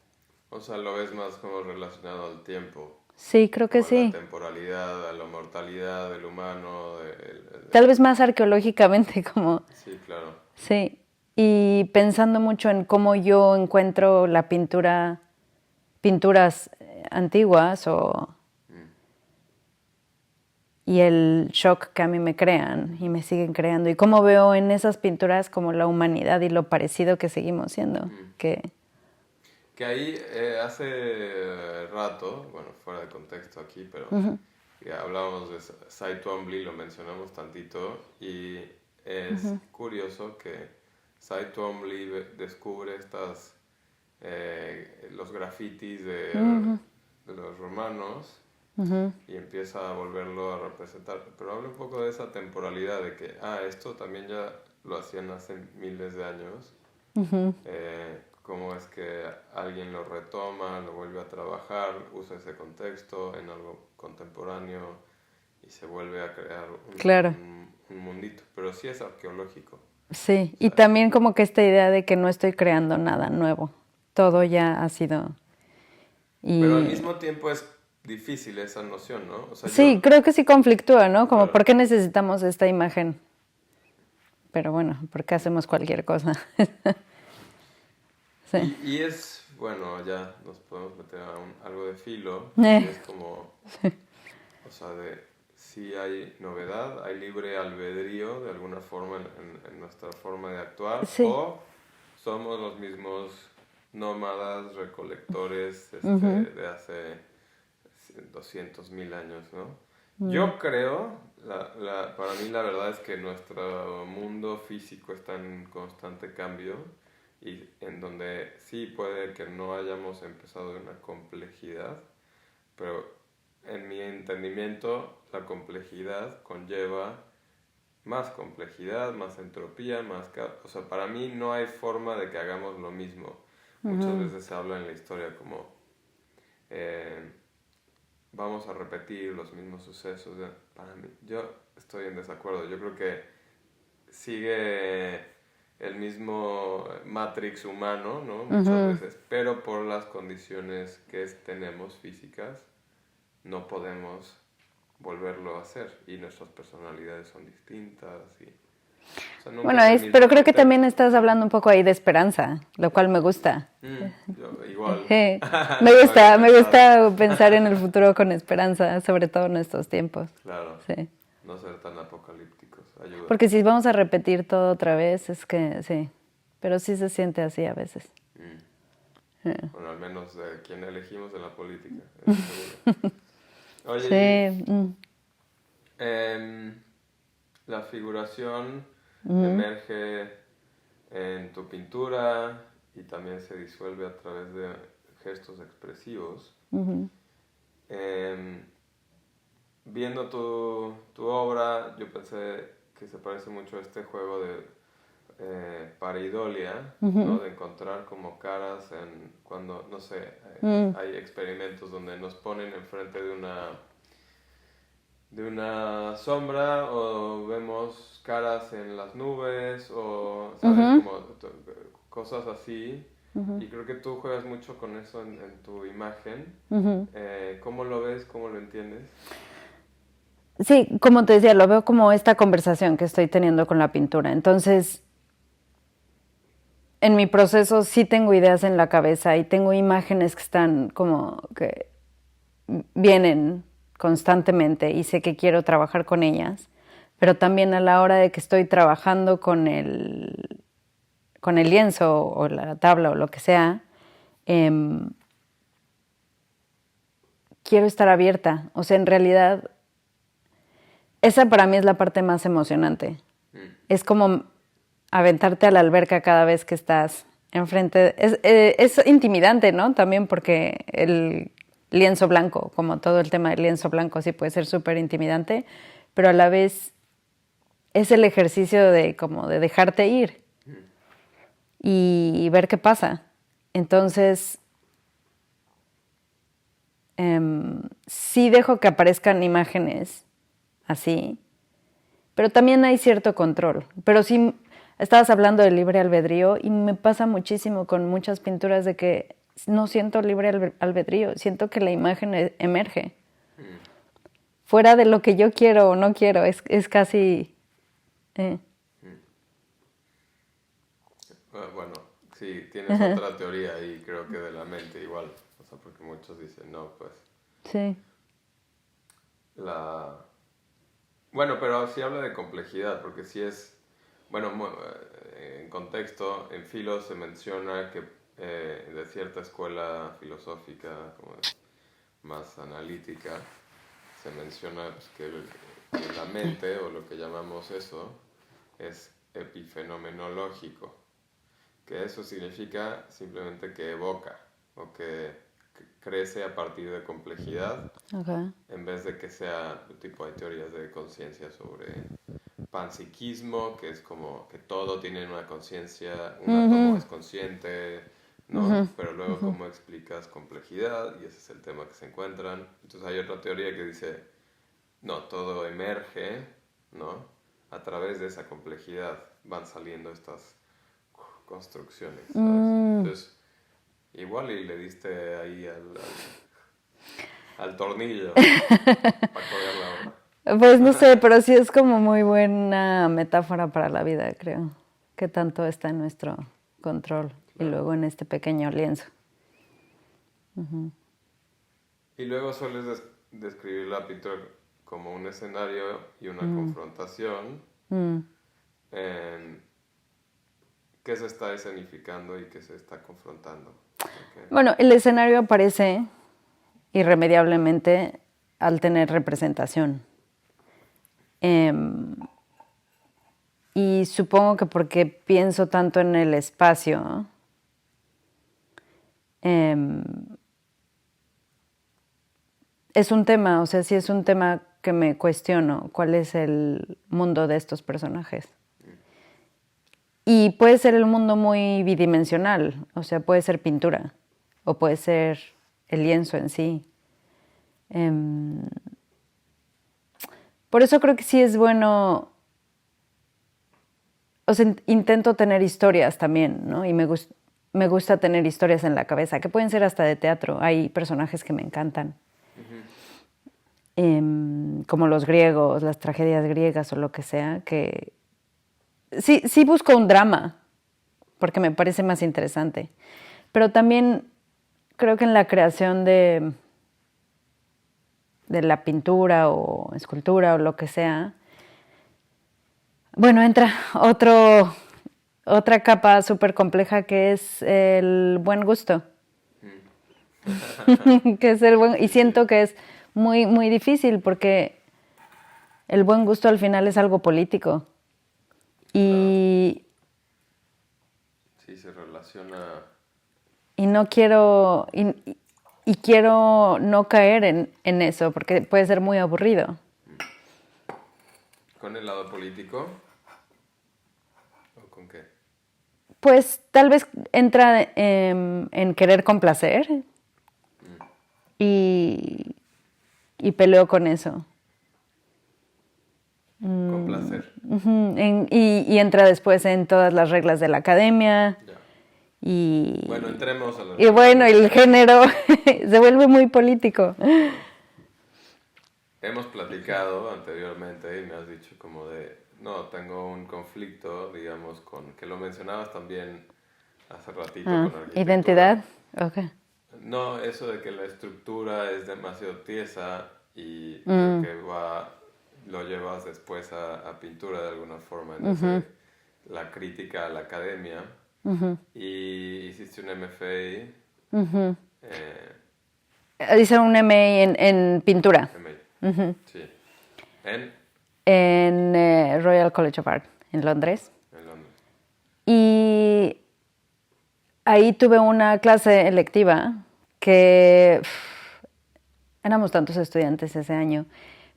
O sea, lo ves más como relacionado al tiempo. Sí, creo que sí. A la temporalidad, a la mortalidad del humano. Tal vez más arqueológicamente, como... Sí, claro. Sí, y pensando mucho en cómo yo encuentro la pinturas antiguas y el shock que a mí me crean y me siguen creando. Y cómo veo en esas pinturas como la humanidad y lo parecido que seguimos siendo. Que ahí hace rato, bueno, fuera de contexto aquí, pero ya hablábamos de Cy Twombly, lo mencionamos tantito, y es curioso que Cy Twombly descubre los grafitis de los romanos y empieza a volverlo a representar. Pero habla un poco de esa temporalidad, de que, esto también ya lo hacían hace miles de años. Cómo es que alguien lo retoma, lo vuelve a trabajar, usa ese contexto en algo contemporáneo y se vuelve a crear Claro. un mundito, pero sí es arqueológico. Sí, O y sea, también como que esta idea de que no estoy creando nada nuevo. Todo ya ha sido... pero al Y mismo tiempo es difícil esa noción, ¿no? O sea, sí, creo que sí conflictúa, ¿no? Como, claro. ¿por qué necesitamos esta imagen? Pero bueno, ¿por qué hacemos cualquier cosa? Sí. Y es, bueno, ya nos podemos meter a algo de filo, y Eh, es como, o sea, de si hay novedad, hay libre albedrío de alguna forma en nuestra forma de actuar, sí. o somos los mismos nómadas, recolectores Ujú. de hace 200.000 años, ¿no? Mm. Yo creo, para mí la verdad es que nuestro mundo físico está en constante cambio y en donde sí puede que no hayamos empezado de una complejidad, pero en mi entendimiento la complejidad conlleva más complejidad, más entropía, o sea, para mí no hay forma de que hagamos lo mismo. Muchas Ujú. veces se habla en la historia como eh, vamos a repetir los mismos sucesos. Para mí, yo estoy en desacuerdo. Yo creo que sigue el mismo Matrix humano, ¿no? Muchas Ujú. veces, pero por las condiciones que tenemos físicas, no podemos volverlo a hacer y nuestras personalidades son distintas y, o sea, nunca Bueno, es el pero mismo creo que también contexto. estás hablando un poco ahí de esperanza, lo cual me gusta. Igual, Me no había gusta, me pensado. gusta pensar en el futuro con esperanza, sobre todo en estos tiempos. Claro, Sí. no ser tan apocalípticos, ayuda. Porque si vamos a repetir todo otra vez, es que sí. Pero sí se siente así a veces. Bueno, al menos de quien elegimos en la política, eso seguro. Oye, y Sí. em, la figuración emerge en tu pintura y también se disuelve a través de gestos expresivos. Em, Viendo tu obra, yo pensé que se parece mucho a este juego de pareidolia, ¿no? De encontrar como caras cuando, no sé, hay experimentos donde nos ponen enfrente de una sombra o vemos caras en las nubes o, ¿sabes? Como cosas así. Y creo que tú juegas mucho con eso en tu imagen. ¿Cómo lo ves? ¿Cómo lo entiendes? Sí, como te decía, lo veo como esta conversación que estoy teniendo con la pintura. Entonces, en mi proceso sí tengo ideas en la cabeza y tengo imágenes que están como que vienen constantemente y sé que quiero trabajar con ellas, pero también a la hora de que estoy trabajando con el lienzo o la tabla o lo que sea, quiero estar abierta. O sea, en realidad, esa para mí es la parte más emocionante. Es como aventarte a la alberca cada vez que estás enfrente. Es intimidante, ¿no? También porque el lienzo blanco, como todo el tema del lienzo blanco, sí puede ser súper intimidante, pero a la vez es el ejercicio de como de dejarte ir y ver qué pasa. Entonces, sí dejo que aparezcan imágenes así, pero también hay cierto control. Pero sí, estabas hablando del libre albedrío y me pasa muchísimo con muchas pinturas de que no siento libre albedrío, siento que la imagen emerge. Fuera de lo que yo quiero o no quiero, es casi... Bueno, sí, tienes otra teoría y creo que de la mente igual. O sea, porque muchos dicen, no, pues Sí. la... Bueno, pero sí habla de complejidad, porque sí es... Bueno, en contexto, en Filo se menciona que de cierta escuela filosófica, como más analítica, se menciona pues, que la mente, o lo que llamamos eso, es epifenomenológico, que eso significa simplemente que evoca o que crece a partir de complejidad, Okay. en vez de que sea tipo, hay teorías de conciencia sobre panpsiquismo, que es como que todo tiene una conciencia, un átomo es consciente, ¿no? Pero luego cómo explicas complejidad, y ese es el tema que se encuentran. Entonces hay otra teoría que dice, no, todo emerge, ¿no? A través de esa complejidad van saliendo estas construcciones, ¿sabes? Entonces, igual y le diste ahí al tornillo para colgar la obra. Pues no sé, pero sí es como muy buena metáfora para la vida, creo. Que tanto está en nuestro control y luego en este pequeño lienzo. Y luego sueles describir la pintura como un escenario y una confrontación. ¿Qué se está escenificando y qué se está confrontando? Okay. Bueno, el escenario aparece irremediablemente al tener representación. Y supongo que porque pienso tanto en el espacio, es un tema, o sea, sí es un tema que me cuestiono, cuál es el mundo de estos personajes. Y puede ser el mundo muy bidimensional, o sea, puede ser pintura, o puede ser el lienzo en sí. Por eso creo que sí es bueno, o sea, intento tener historias también, ¿no? Y me gusta tener historias en la cabeza, que pueden ser hasta de teatro. Hay personajes que me encantan. Como los griegos, las tragedias griegas o lo que sea, que sí busco un drama, porque me parece más interesante. Pero también creo que en la creación de la pintura o escultura o lo que sea, bueno, entra otra capa súper compleja que es el buen gusto. Que es y siento que es muy, muy difícil porque el buen gusto al final es algo político. Y sí, se relaciona. Y no quiero. Y quiero no caer en eso, porque puede ser muy aburrido. ¿Con el lado político? ¿O con qué? Pues tal vez entra en querer complacer. Y peleo con eso. Complacer. Y entra después en todas las reglas de la academia. Ya. Y bueno, entremos a la... Y bueno, el género se vuelve muy político. Hemos platicado anteriormente y me has dicho como de, no, tengo un conflicto, digamos, que lo mencionabas también hace ratito con arquitectura. ¿Identidad? Okay. No, eso de que la estructura es demasiado tiesa y que lo llevas después a pintura de alguna forma, entonces la crítica a la academia. Y hiciste un MFA. Hice un MA en pintura. MA. Sí. En Royal College of Art, en Londres. En Londres. Y ahí tuve una clase electiva que éramos tantos estudiantes ese año,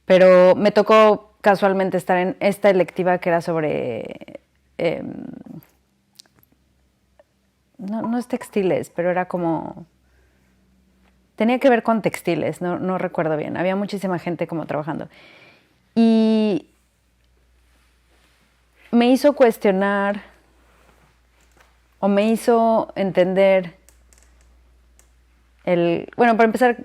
pero me tocó casualmente estar en esta electiva que era sobre... no es textiles, pero era como... Tenía que ver con textiles, no recuerdo bien. Había muchísima gente como trabajando. Y me hizo cuestionar o me hizo entender bueno, para empezar,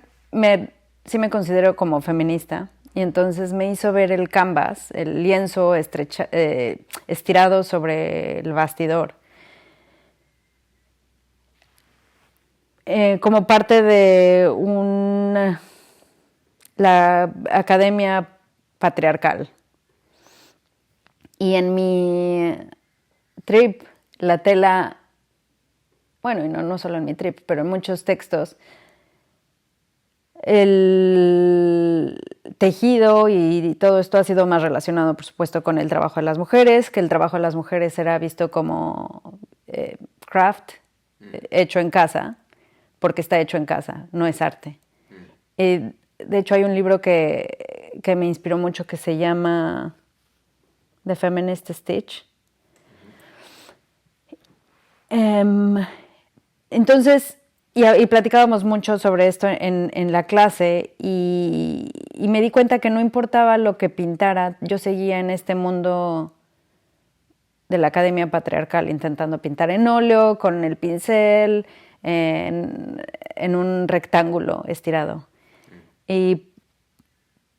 sí me considero como feminista y entonces me hizo ver el canvas, el lienzo estirado sobre el bastidor, como parte de la academia patriarcal. Y en mi trip, la tela, bueno, y no solo en mi trip, pero en muchos textos, el tejido y todo esto ha sido más relacionado, por supuesto, con el trabajo de las mujeres, que el trabajo de las mujeres era visto como craft, hecho en casa, porque está hecho en casa, no es arte. De hecho, hay un libro que me inspiró mucho que se llama The Feminist Stitch. Entonces, y platicábamos mucho sobre esto en la clase y y me di cuenta que no importaba lo que pintara, yo seguía en este mundo de la academia patriarcal, intentando pintar en óleo, con el pincel, en un rectángulo estirado. Y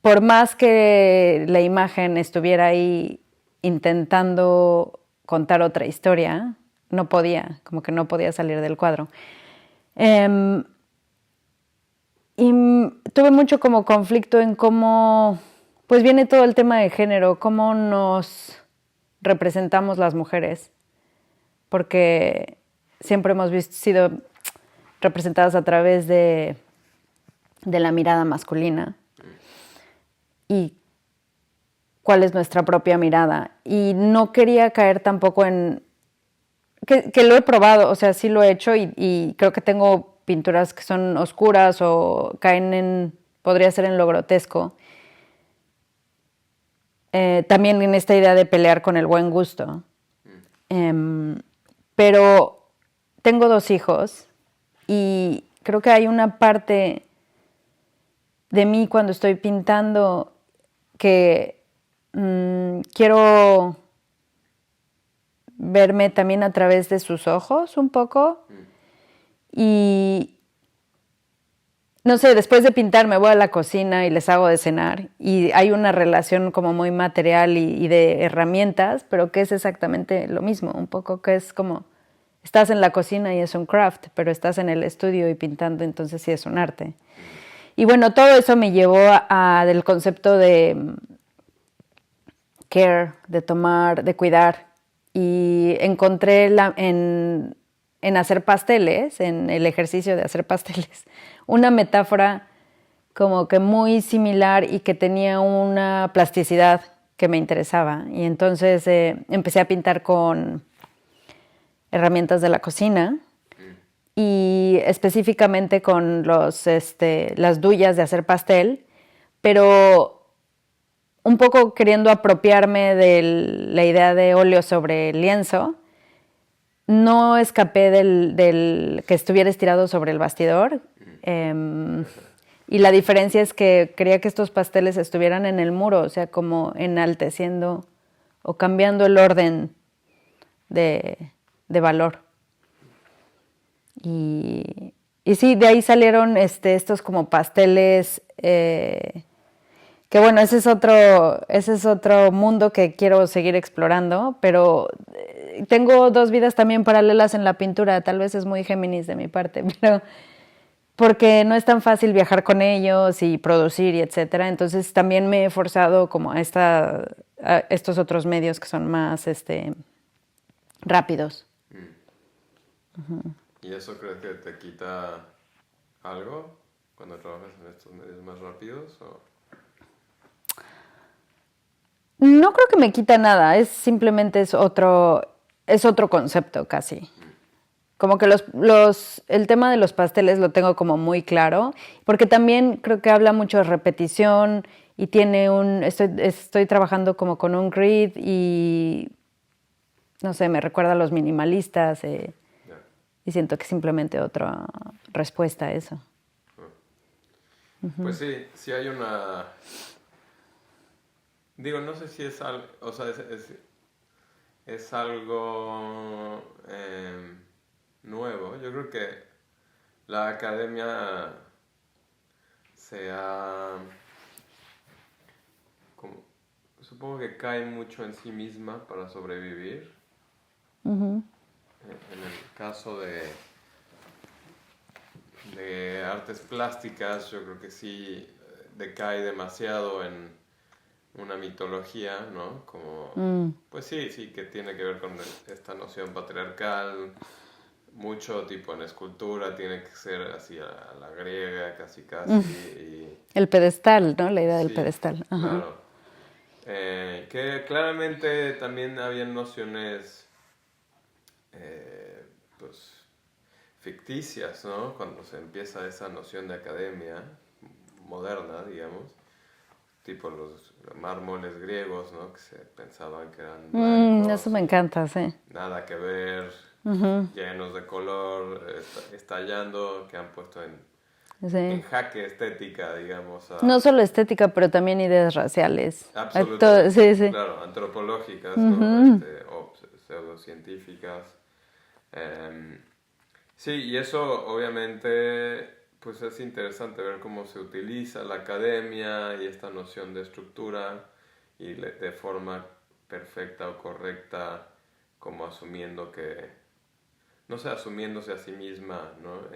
por más que la imagen estuviera ahí intentando contar otra historia, no podía, como que no podía salir del cuadro. Y tuve mucho como conflicto en cómo, pues viene todo el tema de género, cómo nos representamos las mujeres, porque siempre hemos sido representadas a través de la mirada masculina y cuál es nuestra propia mirada. Y no quería caer tampoco en... que lo he probado, o sea, sí lo he hecho y creo que tengo pinturas que son oscuras o caen en... podría ser en lo grotesco. También en esta idea de pelear con el buen gusto. Pero tengo 2 hijos y creo que hay una parte de mí cuando estoy pintando que quiero verme también a través de sus ojos un poco. Y no sé, después de pintar me voy a la cocina y les hago de cenar y hay una relación como muy material y de herramientas, pero que es exactamente lo mismo, un poco que es como estás en la cocina y es un craft, pero estás en el estudio y pintando, entonces sí es un arte. Y bueno, todo eso me llevó del concepto de care, de tomar, de cuidar, y encontré en hacer pasteles, en el ejercicio de hacer pasteles, una metáfora como que muy similar y que tenía una plasticidad que me interesaba. Y entonces empecé a pintar con herramientas de la cocina y específicamente con las duyas de hacer pastel, pero un poco queriendo apropiarme de la idea de óleo sobre lienzo. No escapé del que estuviera estirado sobre el bastidor. Y la diferencia es que quería que estos pasteles estuvieran en el muro, o sea, como enalteciendo o cambiando el orden de valor. Y sí, de ahí salieron estos como pasteles, que bueno, ese es otro mundo que quiero seguir explorando, pero tengo 2 vidas también paralelas en la pintura, tal vez es muy Géminis de mi parte, pero porque no es tan fácil viajar con ellos y producir y etcétera, entonces también me he forzado como a estos otros medios que son más rápidos. ¿Y eso crees que te quita algo cuando trabajas en estos medios más rápidos? ¿O? No creo que me quita nada, simplemente es otro concepto casi. Como que el tema de los pasteles lo tengo como muy claro, porque también creo que habla mucho de repetición y estoy trabajando como con un grid y no sé, me recuerda a los minimalistas y siento que es simplemente otra respuesta a eso. Pues sí hay una... Digo, no sé si es algo, o sea, es algo nuevo. Yo creo que la academia supongo que cae mucho en sí misma para sobrevivir. En el caso de artes plásticas, yo creo que sí decae demasiado en una mitología, ¿no? Como, pues sí, que tiene que ver con esta noción patriarcal, mucho tipo en escultura, tiene que ser así a la griega, casi. El pedestal, ¿no? La idea del pedestal. Ajá. Claro. Que claramente también habían nociones, pues, ficticias, ¿no? Cuando se empieza esa noción de academia moderna, digamos. Tipo los mármoles griegos, ¿no? Que se pensaban que eran blancos. Eso me encanta, sí. Nada que ver, llenos de color, estallando, que han puesto en Sí. en jaque estética, digamos. No solo estética, pero también ideas raciales. Absolutamente. Sí, sí. Claro, antropológicas, ¿no? O pseudocientíficas. Sí, y eso obviamente pues es interesante ver cómo se utiliza la academia y esta noción de estructura y de forma perfecta o correcta, como asumiendo que, no sé, asumiéndose a sí misma, ¿no?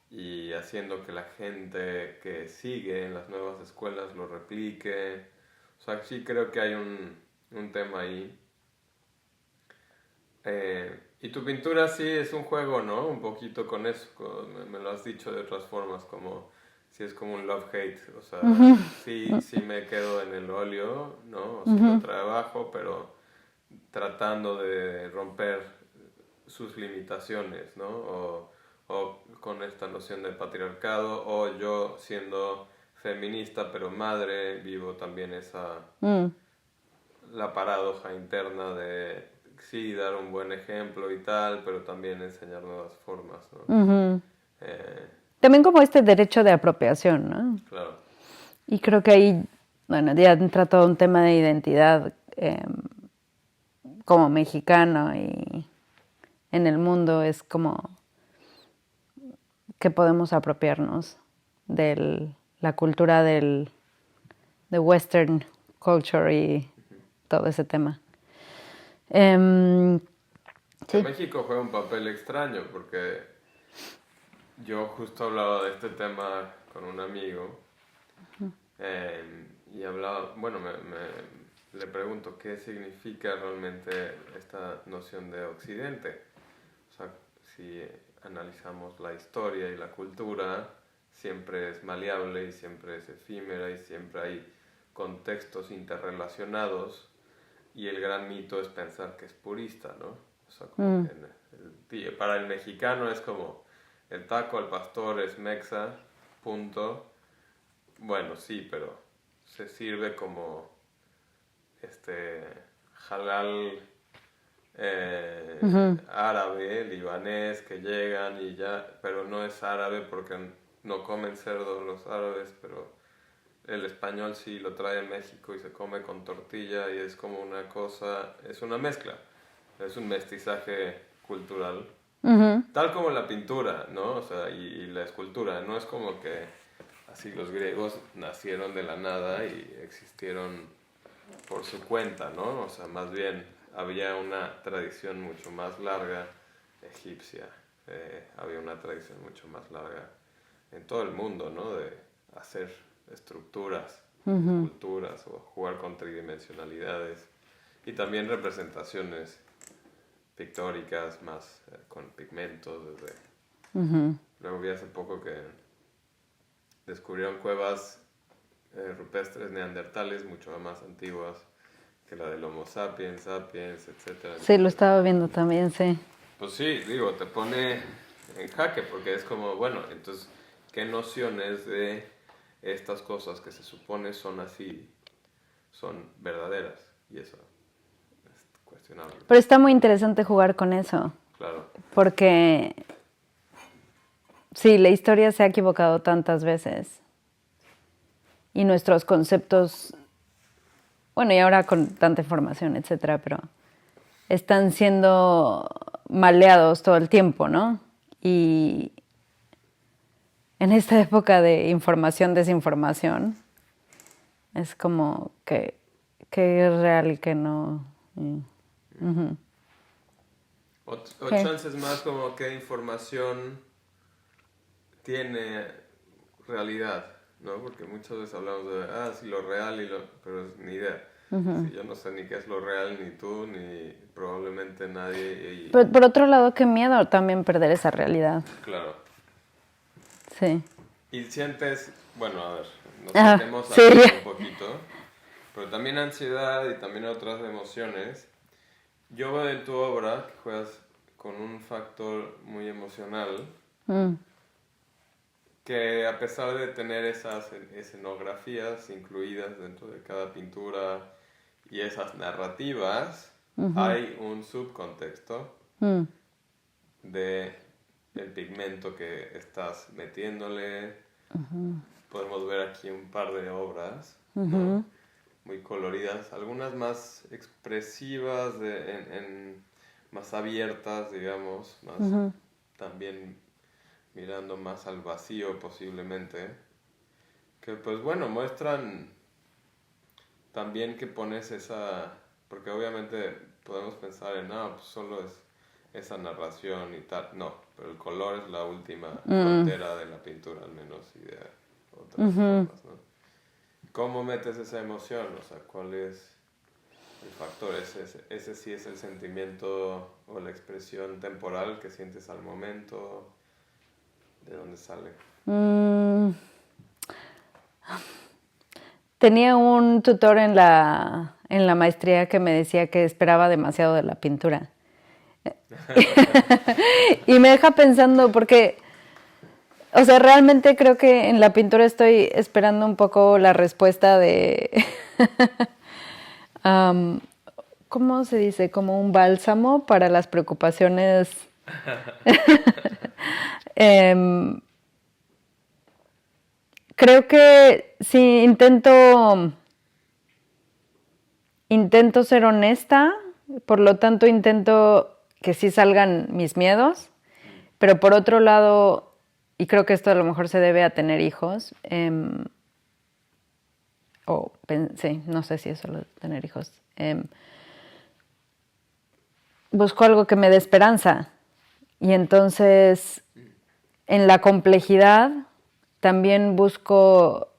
Y haciendo que la gente que sigue en las nuevas escuelas lo replique. O sea, sí creo que hay un tema ahí. Y tu pintura sí es un juego, ¿no? Un poquito con eso, me lo has dicho de otras formas, como si es como un love-hate, o sea, sí me quedo en el óleo, ¿no? O sí lo trabajo, pero tratando de romper sus limitaciones, ¿no? O con esta noción de patriarcado, o yo siendo feminista pero madre, vivo también la paradoja interna de sí, dar un buen ejemplo y tal, pero también enseñar nuevas formas, ¿no? También como este derecho de apropiación, ¿no? Claro. Y creo que ahí, bueno, ya entra todo un tema de identidad como mexicano y en el mundo es como que podemos apropiarnos de la cultura de Western culture y todo ese tema. Sí. México juega un papel extraño porque yo justo hablaba de este tema con un amigo y hablaba, bueno, le pregunto qué significa realmente esta noción de Occidente. O sea, si analizamos la historia y la cultura, siempre es maleable y siempre es efímera y siempre hay contextos interrelacionados y el gran mito es pensar que es purista, ¿no? O sea, como que para el mexicano es como el taco al pastor es mexa, punto. Bueno, sí, pero se sirve como halal árabe, libanés, que llegan y ya, pero no es árabe porque no comen cerdo los árabes, pero el español sí lo trae en México y se come con tortilla y es como una cosa, es una mezcla, es un mestizaje cultural, tal como la pintura, ¿no? O sea, y la escultura, no es como que así los griegos nacieron de la nada y existieron por su cuenta, ¿no? O sea, más bien había una tradición mucho más larga egipcia, había una tradición mucho más larga en todo el mundo, ¿no? De hacer estructuras, esculturas o jugar con tridimensionalidades y también representaciones pictóricas más con pigmentos. Luego vi hace poco que descubrieron cuevas rupestres neandertales mucho más antiguas que la del Homo sapiens, sapiens, etcétera. Sí, lo estaba viendo también, sí. Pues sí, digo, te pone en jaque porque es como, bueno, entonces, ¿qué nociones de estas cosas que se supone son así, son verdaderas? Y eso es cuestionable. Pero está muy interesante jugar con eso. Claro. Porque sí, la historia se ha equivocado tantas veces. Y nuestros conceptos, bueno, y ahora con tanta información, etcétera, pero están siendo maleados todo el tiempo, ¿no? Y en esta época de información, desinformación, es como que es real y que no. O chances más como qué información tiene realidad, ¿no? Porque muchas veces hablamos de, sí, lo real, pero ni idea. Sí, yo no sé ni qué es lo real, ni tú, ni probablemente nadie. Pero por otro lado, qué miedo también perder esa realidad. Claro. Sí. Y sientes, bueno, a ver, nos metemos sí. un poquito, pero también ansiedad y también otras emociones. Yo veo en tu obra que juegas con un factor muy emocional, que a pesar de tener esas escenografías incluidas dentro de cada pintura y esas narrativas, hay un subcontexto de el pigmento que estás metiéndole. Podemos ver aquí un par de obras, ¿no? Muy coloridas, algunas más expresivas, más abiertas, digamos, más también mirando más al vacío posiblemente, que pues bueno, muestran también que pones porque obviamente podemos pensar en, pues solo es esa narración y tal, no, pero el color es la última frontera de la pintura al menos y de otras formas, ¿no? ¿Cómo metes esa emoción? O sea, ¿cuál es el factor? ¿Ese sí es el sentimiento o la expresión temporal que sientes al momento? ¿De dónde sale? Tenía un tutor en la maestría que me decía que esperaba demasiado de la pintura. Y me deja pensando porque, o sea, realmente creo que en la pintura estoy esperando un poco la respuesta de, ¿cómo se dice? Como un bálsamo para las preocupaciones. Creo que sí, intento ser honesta, por lo tanto intento que sí salgan mis miedos, pero por otro lado, y creo que esto a lo mejor se debe a tener hijos, sí, no sé si es solo tener hijos, busco algo que me dé esperanza, y entonces en la complejidad también busco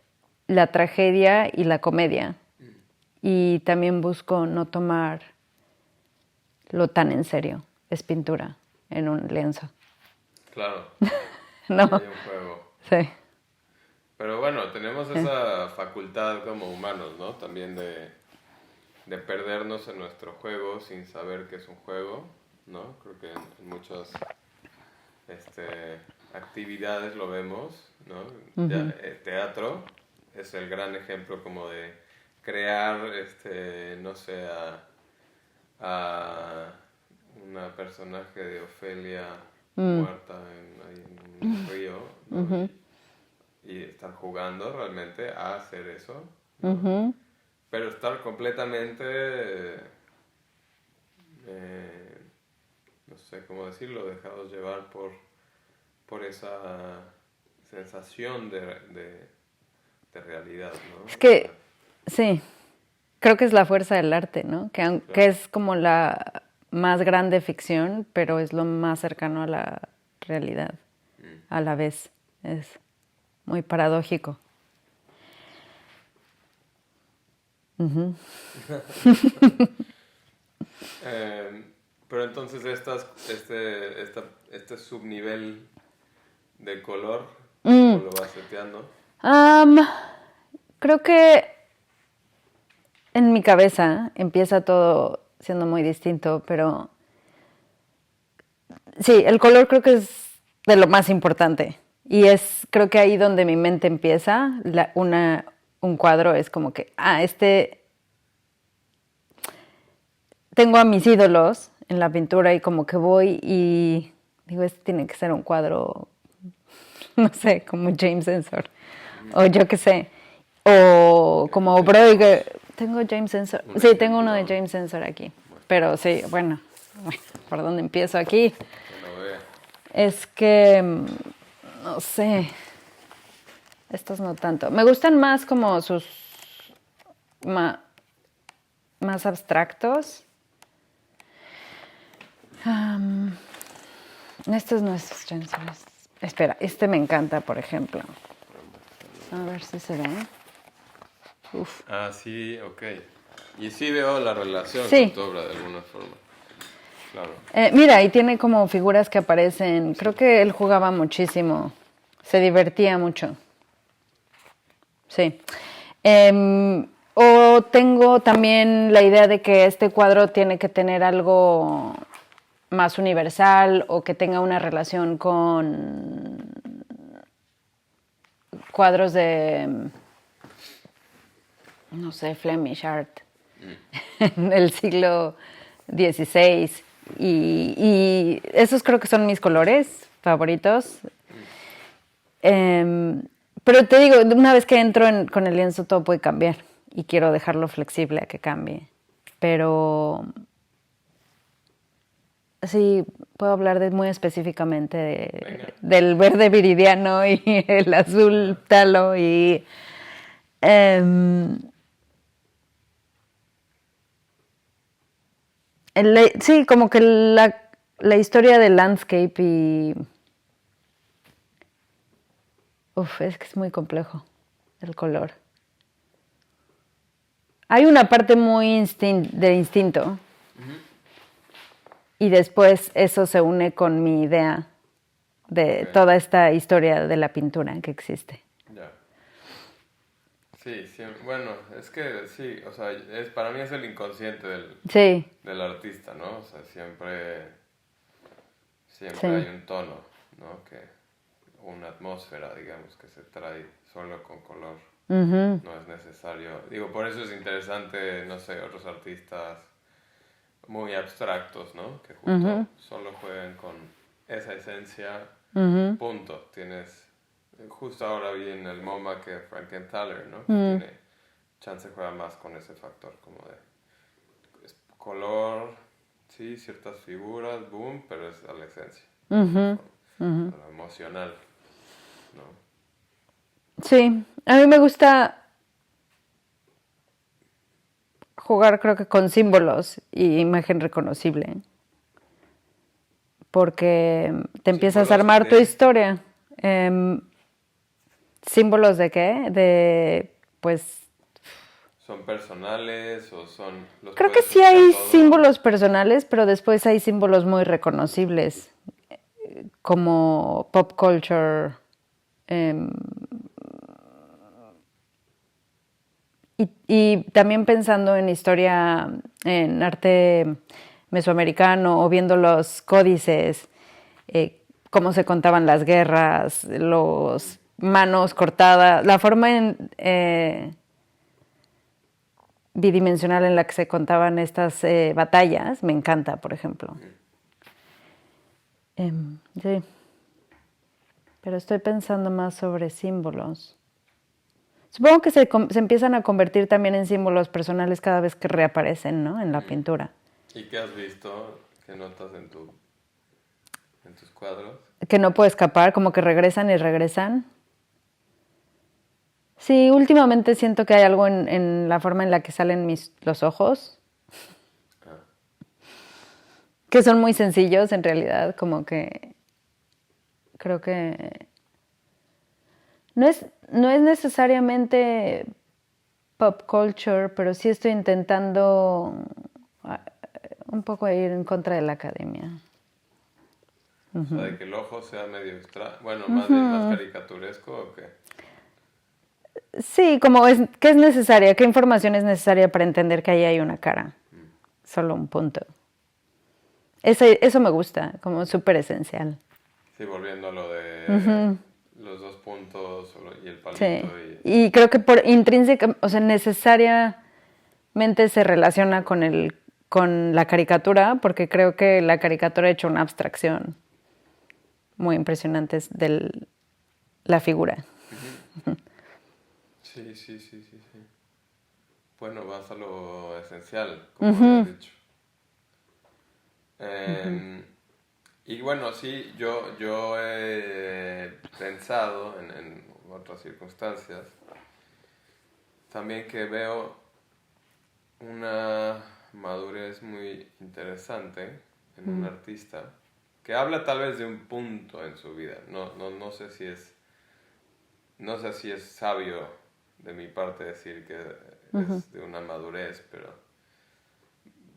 la tragedia y la comedia. Y también busco no tomarlo tan en serio. Es pintura en un lienzo. Claro. No. Hay un juego. Sí. Pero bueno, tenemos esa facultad como humanos, ¿no? También de perdernos en nuestro juego sin saber que es un juego, ¿no? Creo que en muchas actividades lo vemos, ¿no? Teatro es el gran ejemplo como de crear, no sé, a una personaje de Ofelia muerta en un río, ¿no? Y estar jugando realmente a hacer eso, ¿no? Pero estar completamente, no sé cómo decirlo, dejados llevar por esa sensación de realidad, ¿no? Es que, sí, creo que es la fuerza del arte, ¿no? Que es como la más grande ficción, pero es lo más cercano a la realidad a la vez. Es muy paradójico. Pero entonces este subnivel de color, ¿cómo lo vas seteando? Creo que en mi cabeza empieza todo siendo muy distinto, pero sí, el color creo que es de lo más importante. Y creo que ahí donde mi mente empieza, un cuadro es como que, tengo a mis ídolos en la pintura y como que voy y digo, este tiene que ser un cuadro, no sé, como James Ensor, o yo qué sé, o como Bruegger. ¿Tengo James Ensor? Sí, tengo uno de James Ensor aquí, pero sí, bueno, ¿por dónde empiezo aquí? Es que, no sé, estos no tanto. Me gustan más como sus más abstractos. Estos no es James Ensor. Espera, este me encanta, por ejemplo. A ver si se ve. Uf. Sí, ok. Y sí veo la relación con tu obra de alguna forma. Claro. Mira, y tiene como figuras que aparecen. Creo que él jugaba muchísimo. Se divertía mucho. Sí. O tengo también la idea de que este cuadro tiene que tener algo más universal o que tenga una relación con cuadros de, no sé, Flemish art en el siglo XVI. Y esos creo que son mis colores, favoritos. Pero te digo, una vez que entro con el lienzo todo puede cambiar y quiero dejarlo flexible a que cambie. Pero sí, puedo hablar muy específicamente del verde viridiano y el azul talo y sí, como que la historia del landscape y es que es muy complejo el color. Hay una parte muy de instinto. Y después eso se une con mi idea de toda esta historia de la pintura que existe. Ya. Sí, bueno, es que sí, o sea, para mí es el inconsciente del artista, ¿no? O sea, siempre hay un tono, ¿no? Una atmósfera, digamos, que se trae solo con color. No es necesario. Digo, por eso es interesante, no sé, otros artistas muy abstractos, ¿no? Que justo solo juegan con esa esencia, punto. Justo ahora vi en el MoMA que Frankenthaler, ¿no? Que tiene chance juega más con ese factor, como de color, sí, ciertas figuras, boom, pero es a la esencia, a lo emocional, ¿no? Sí, a mí me gusta jugar creo que con símbolos y imagen reconocible, porque te empiezas a armar tu historia. ¿Símbolos de qué? Pues... ¿Son personales o son...? Creo que sí hay símbolos personales, pero después hay símbolos muy reconocibles, como pop culture. Y también pensando en historia, en arte mesoamericano o viendo los códices, cómo se contaban las guerras, los manos cortadas, la forma bidimensional en la que se contaban estas batallas, me encanta, por ejemplo. Sí. Pero estoy pensando más sobre símbolos. Supongo que se empiezan a convertir también en símbolos personales cada vez que reaparecen, ¿no? En la pintura. ¿Y qué has visto? ¿Qué notas en tus cuadros? Que no puedo escapar, como que regresan y regresan. Sí, últimamente siento que hay algo en la forma en la que salen los ojos. Que son muy sencillos en realidad, como que creo que no es necesariamente pop culture, pero sí estoy intentando un poco ir en contra de la academia. O sea, de que el ojo sea medio extra, bueno, más caricaturesco ¿o qué? Sí, como ¿qué es necesaria? ¿Qué información es necesaria para entender que ahí hay una cara? Solo un punto. Eso me gusta, como súper esencial. Sí, volviendo a lo de los dos puntos y el palito. Sí. Y creo que por intrínseca, o sea, necesariamente se relaciona con la caricatura, porque creo que la caricatura ha hecho una abstracción muy impresionante de la figura. Sí. Bueno, vas a lo esencial, como habías dicho. Y bueno, sí, yo he pensado en otras circunstancias también que veo una madurez muy interesante en un artista que habla tal vez de un punto en su vida. No sé si es sabio de mi parte decir que es de una madurez, pero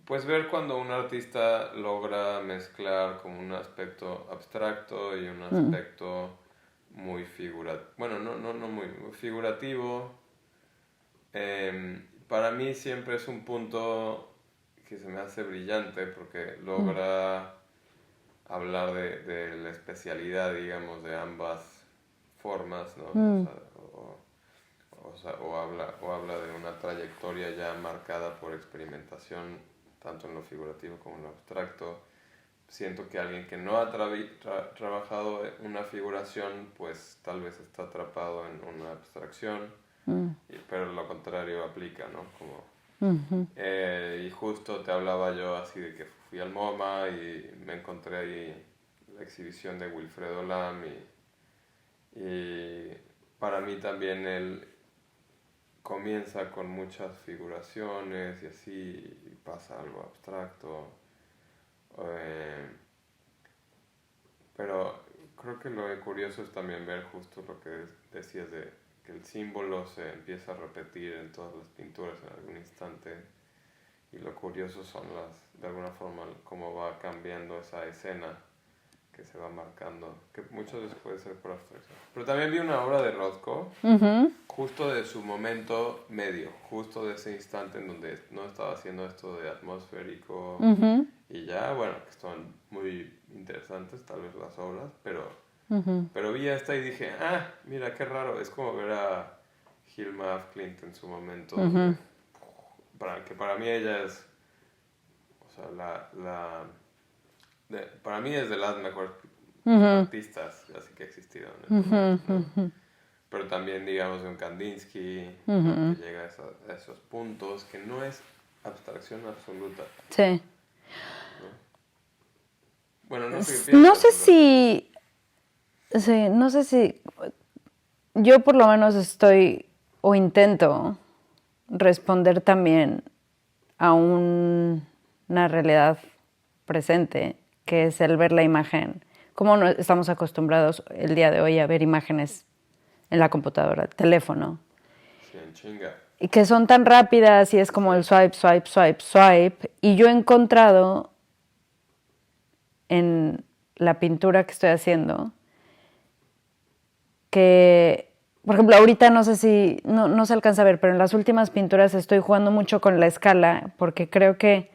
pues ver cuando un artista logra mezclar como un aspecto abstracto y un aspecto muy figurativo. Bueno, no muy figurativo. Para mí siempre es un punto que se me hace brillante porque logra hablar de la especialidad, digamos, de ambas formas, ¿no? O habla de una trayectoria ya marcada por experimentación tanto en lo figurativo como en lo abstracto. siento que alguien que no ha trabajado en una figuración, pues tal vez está atrapado en una abstracción, pero lo contrario aplica, ¿no? Como, y justo te hablaba yo así de que fui al MoMA y me encontré ahí la exhibición de Wilfredo Lam y para mí también él comienza con muchas figuraciones y así y pasa a algo abstracto. Pero creo que lo curioso es también ver justo lo que decías de que el símbolo se empieza a repetir en todas las pinturas en algún instante y lo curioso son de alguna forma, cómo va cambiando esa escena que se va marcando, que muchas veces puede ser por abstracción. Pero también vi una obra de Rothko, justo de su momento medio, justo de ese instante en donde no estaba haciendo esto de atmosférico y ya, bueno, que son muy interesantes tal vez las obras, pero vi esta y dije, mira qué raro, es como ver a Hilma af Klint en su momento, que para mí ella es, o sea, para mí es de las mejores artistas así que existieron en el momento, ¿no? Pero también digamos de un Kandinsky, ¿no? Que llega a esos puntos que no es abstracción absoluta. Sí. ¿No? Bueno, no sé qué piensas. No sé si yo por lo menos estoy o intento responder también a una realidad presente, que es el ver la imagen. Como no estamos acostumbrados el día de hoy a ver imágenes en la computadora, el teléfono. Sí, en chinga. Y que son tan rápidas y es como el swipe, swipe, swipe, swipe. Y yo he encontrado en la pintura que estoy haciendo que, por ejemplo, ahorita no sé si, no se alcanza a ver, pero en las últimas pinturas estoy jugando mucho con la escala porque creo que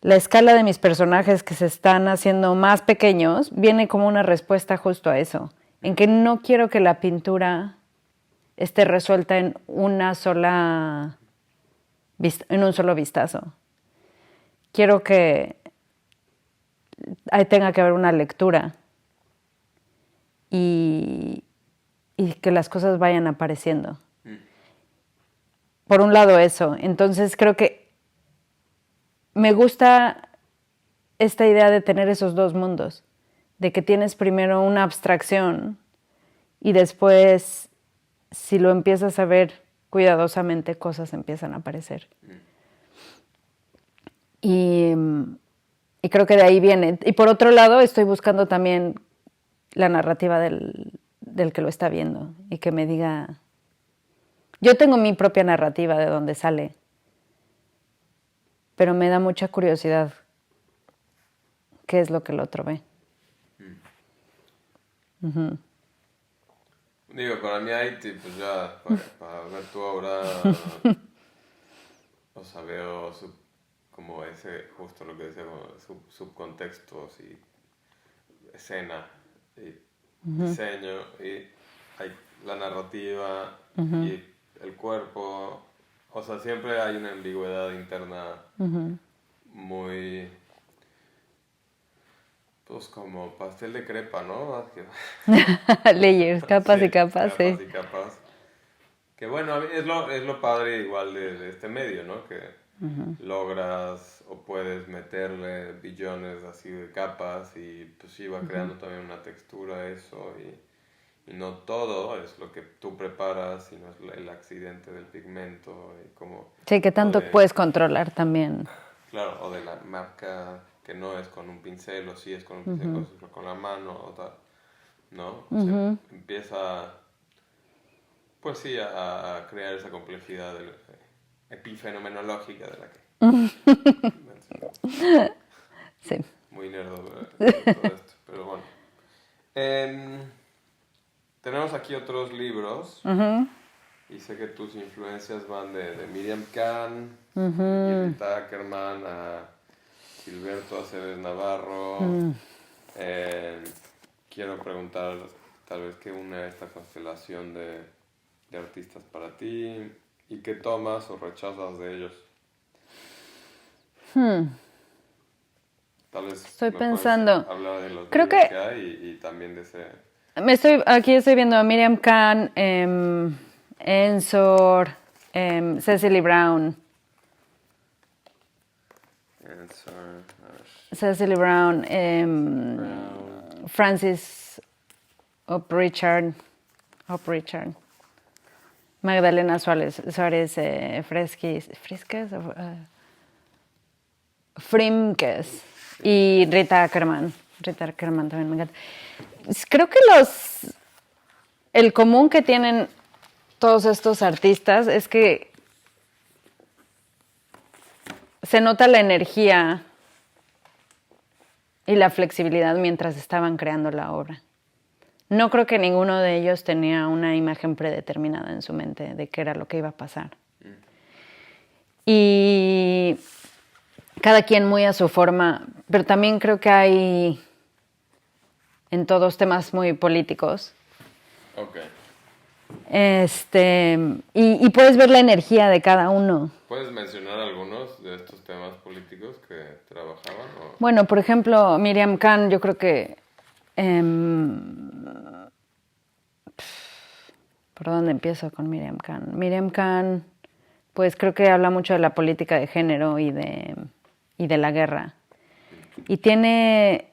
la escala de mis personajes que se están haciendo más pequeños viene como una respuesta justo a eso, en que no quiero que la pintura esté resuelta en un solo vistazo. Quiero que ahí tenga que haber una lectura y que las cosas vayan apareciendo. Por un lado eso. Entonces creo que me gusta esta idea de tener esos dos mundos, de que tienes primero una abstracción y después, si lo empiezas a ver cuidadosamente, cosas empiezan a aparecer. Y creo que de ahí viene. Y por otro lado, estoy buscando también la narrativa del que lo está viendo y que me diga... Yo tengo mi propia narrativa de dónde sale, pero me da mucha curiosidad qué es lo que el otro ve. Digo, para mí hay pues ya, para ver tu obra, o sea, veo como ese, justo lo que decíamos, subcontextos y escena y diseño y hay la narrativa y el cuerpo, o sea, siempre hay una ambigüedad interna muy, pues como pastel de crepa, ¿no? Layers, capas sí, y capas, sí. Capas y capas. Que bueno, es lo padre igual de este medio, ¿no? Que logras o puedes meterle billones así de capas y pues sí va creando también una textura a eso y no todo es lo que tú preparas, sino es el accidente del pigmento y como... Sí, que tanto puedes controlar también. Claro, o de la marca que no es con un pincel o sí es con un pincel, con la mano o tal, ¿no? O sea, empieza... Pues sí, a crear esa complejidad epifenomenológica de la que... Sí. Muy nerdo todo esto, pero bueno. Tenemos aquí otros libros y sé que tus influencias van de Miriam Kahn, Judith Ackerman, a Gilberto Aceves Navarro. Quiero preguntar tal vez qué une esta constelación de artistas para ti y qué tomas o rechazas de ellos. Tal vez Estoy me pensando. puedes hablar de los Creo libros que hay y también de ese... aquí estoy viendo a Miriam Kahn, Ensor, Cecily Brown. Cecily Brown, Francis Richard, Magdalena Suárez, Frimkes y Rita Ackerman. Rita Ackerman también me encanta. Creo que el común que tienen todos estos artistas es que se nota la energía y la flexibilidad mientras estaban creando la obra. No creo que ninguno de ellos tenía una imagen predeterminada en su mente de qué era lo que iba a pasar. Y cada quien muy a su forma, pero también creo que hay en todos temas muy políticos. Ok. Y puedes ver la energía de cada uno. ¿Puedes mencionar algunos de estos temas políticos que trabajaban? Bueno, por ejemplo, Miriam Kahn, yo creo que... ¿por dónde empiezo con Miriam Kahn? Miriam Kahn, pues creo que habla mucho de la política de género y de la guerra. Y tiene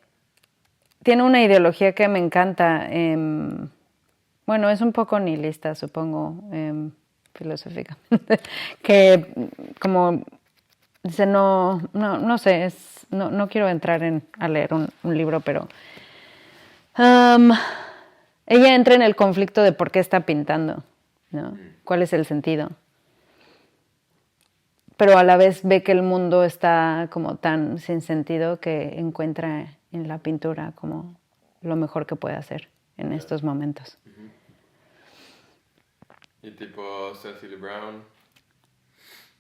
una ideología que me encanta. Bueno, es un poco nihilista, supongo, filosóficamente. Que como dice, no sé, no quiero entrar a leer un libro, pero ella entra en el conflicto de por qué está pintando, ¿no? ¿Cuál es el sentido? Pero a la vez ve que el mundo está como tan sin sentido que encuentra en la pintura como lo mejor que puede hacer en estos momentos. ¿Y tipo Cecily Brown?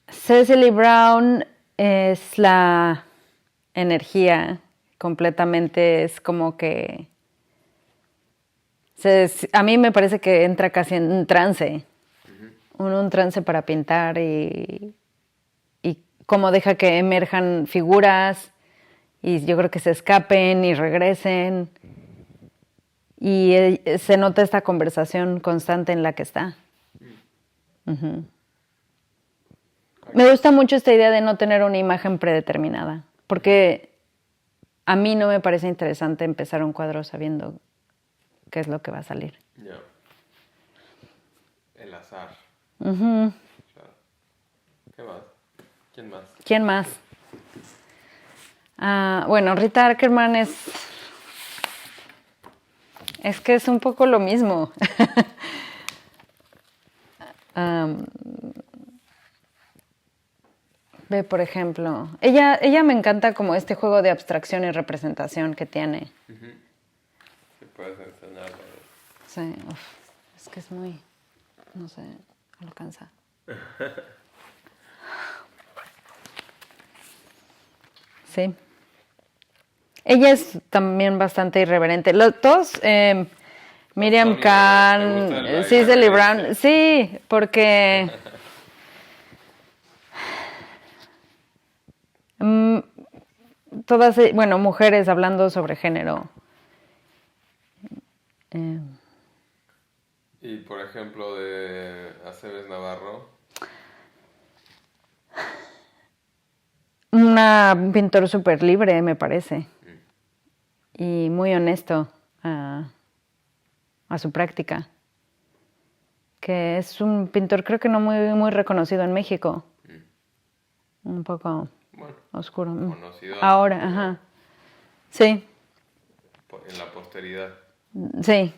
Cecily Brown es la energía completamente, es como que... a mí me parece que entra casi en un trance, un trance para pintar y cómo deja que emerjan figuras y yo creo que se escapen y regresen y se nota esta conversación constante en la que está. Me gusta mucho esta idea de no tener una imagen predeterminada, porque a mí no me parece interesante empezar un cuadro sabiendo qué es lo que va a salir. Yeah. El azar. Claro. ¿Qué más? ¿Quién más? Bueno, Rita Ackerman es que es un poco lo mismo. Ve, por ejemplo, ella me encanta como este juego de abstracción y representación que tiene. ¿Qué puedes enseñarle? Sí, es que es muy, no sé, alcanza. Sí. Ella es también bastante irreverente. Todos, Miriam Kahn, Cecily Brown, sí, porque todas, bueno, mujeres hablando sobre género. Y por ejemplo de Aceves Navarro. Un pintor súper libre, me parece. Y muy honesto a su práctica. Que es un pintor, creo que no muy reconocido en México. Un poco oscuro. Conocido ahora, ajá. Sí. En la posteridad. Sí.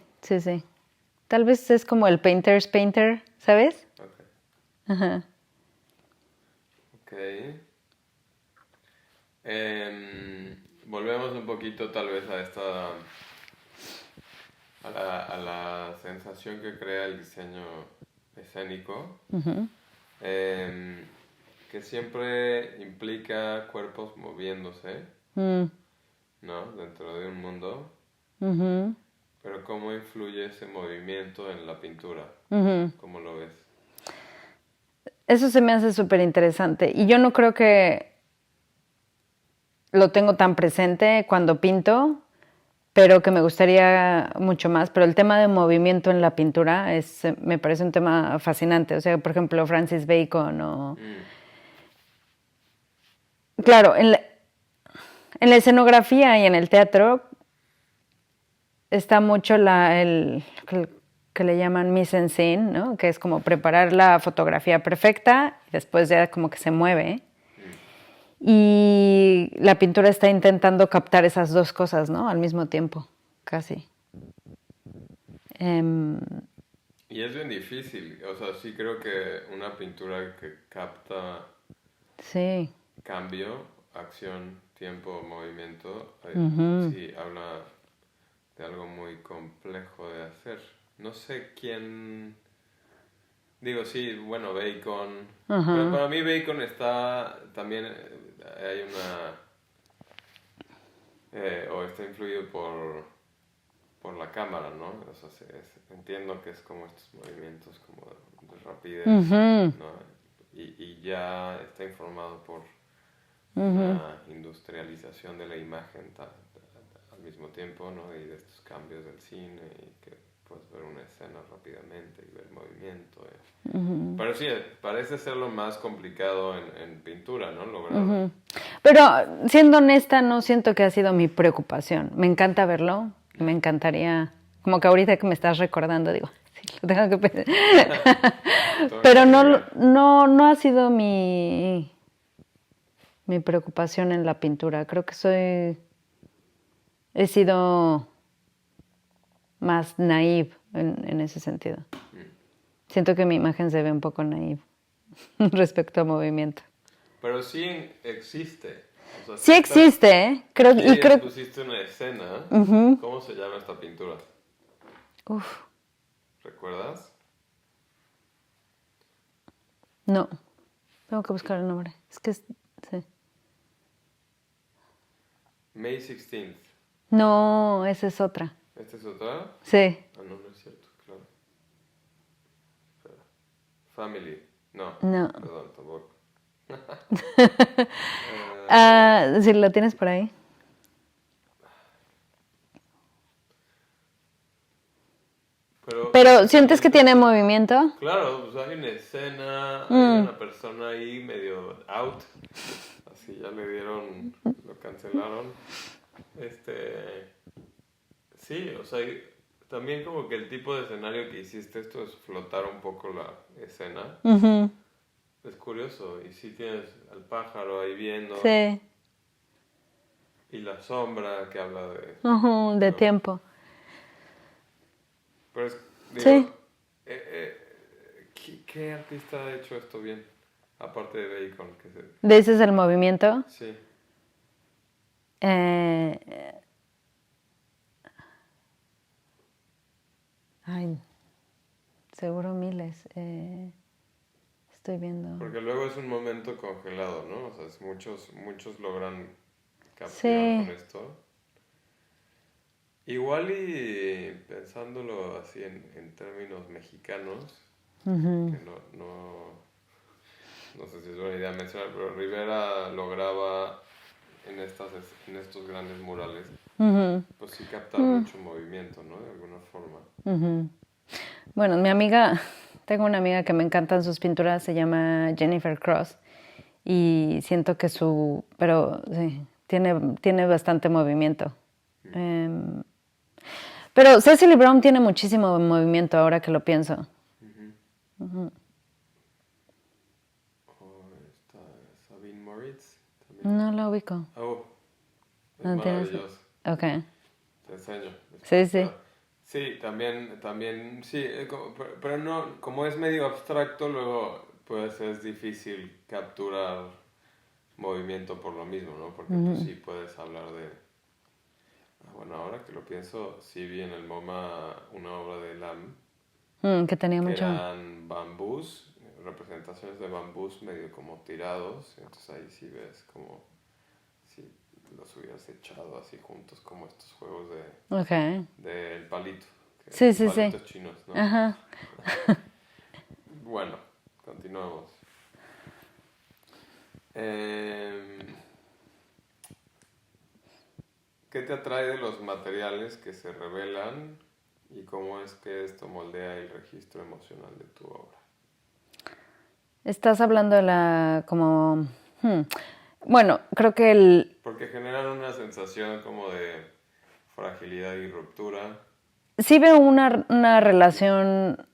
Tal vez es como el painter's painter, ¿sabes? Okay. Ajá. Okay. Volvemos un poquito tal vez a la sensación que crea el diseño escénico, que siempre implica cuerpos moviéndose, ¿no? Dentro de un mundo. Pero ¿cómo influye ese movimiento en la pintura? ¿Cómo lo ves? Eso se me hace súper interesante. Y yo no creo que lo tengo tan presente cuando pinto, pero que me gustaría mucho más. Pero el tema de movimiento en la pintura me parece un tema fascinante. O sea, por ejemplo, Francis Bacon o... Claro, en la escenografía y en el teatro está mucho que le llaman mise en scène, ¿no? Que es como preparar la fotografía perfecta y después ya como que se mueve. Y la pintura está intentando captar esas dos cosas, ¿no? Al mismo tiempo, casi. Y es bien difícil, o sea, sí creo que una pintura que capta Sí. cambio, acción, tiempo, movimiento, sí habla de algo muy complejo de hacer. No sé quién... Digo, sí, bueno, Bacon. Pero para mí Bacon está también... hay una... o está influido por la cámara, ¿no? O sea, entiendo que es como estos movimientos como de rapidez, ¿no? Y ya está informado por una industrialización de la imagen al mismo tiempo, ¿no? Y de estos cambios del cine y que puedes ver una escena rápidamente y ver movimiento. Pero sí, parece ser lo más complicado en pintura, ¿no? Lograrlo. Pero siendo honesta, no siento que ha sido mi preocupación. Me encanta verlo, me encantaría, como que ahorita que me estás recordando, digo, sí, lo tengo que pensar. Pero no ha sido mi preocupación en la pintura. Creo que he sido más naive en ese sentido. Siento que mi imagen se ve un poco naive respecto a movimiento. Pero sí existe. O sea, Sí existe, ¿eh? Creo pusiste una escena. ¿Cómo se llama esta pintura? Uf. ¿Recuerdas? No. Tengo que buscar el nombre. Es que sí. May 16th. No, esa es otra. ¿Esta es otra? Sí. Ah, no es cierto, claro. Espera. Family. No. Perdón, tampoco. Si lo tienes por ahí. Pero ¿sientes que tiene movimiento? Claro, pues hay una escena, hay una persona ahí medio out. Así ya le dieron, lo cancelaron. Sí, o sea, también como que el tipo de escenario que hiciste esto es flotar un poco la escena. Es curioso, y sí tienes al pájaro ahí viendo. Sí. Y la sombra que habla de... De tiempo. Pero digo, sí. ¿Qué artista ha hecho esto bien? Aparte de Bacon. ¿Dices el movimiento? Sí. Ay, seguro miles. Estoy viendo. Porque luego es un momento congelado, ¿no? O sea, muchos logran capturar con esto. Igual y pensándolo así en términos mexicanos, que no sé si es buena idea mencionar, pero Rivera lograba en estos grandes murales, pues sí captar mucho movimiento, ¿no? De alguna forma. Bueno, tengo una amiga que me encantan sus pinturas, se llama Jennifer Cross, y siento que pero sí, tiene bastante movimiento. Pero Cecily Brown tiene muchísimo movimiento ahora que lo pienso. Está Sabine Moritz también. No la ubico. Oh, es No maravilloso. Ok. Te enseño. Sí. Sí, también, sí, pero no, como es medio abstracto, luego pues es difícil capturar movimiento por lo mismo, ¿no? Porque pues sí puedes hablar de... Bueno, ahora que lo pienso, sí vi en el MoMA una obra de Lam. Que tenía mucho... eran bambús, representaciones de bambús medio como tirados, entonces ahí sí ves como si los hubieras echado así juntos, como estos juegos del palito. Palitos chinos, ¿no? Ajá. Bueno, continuamos. ¿Qué te atrae de los materiales que se revelan y cómo es que esto moldea el registro emocional de tu obra? Estás hablando de Bueno, creo que Porque generan una sensación como de fragilidad y ruptura. sí veo una relación,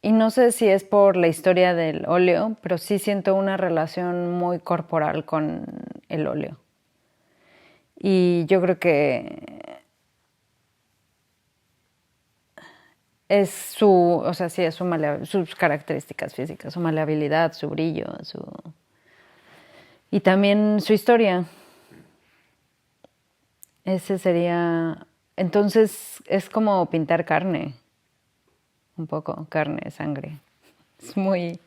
y no sé si es por la historia del óleo, pero sí siento una relación muy corporal con el óleo. Y yo creo que es sus características físicas, su maleabilidad, su brillo, y también su historia. Ese sería... Entonces es como pintar carne, un poco, carne, sangre. Es muy...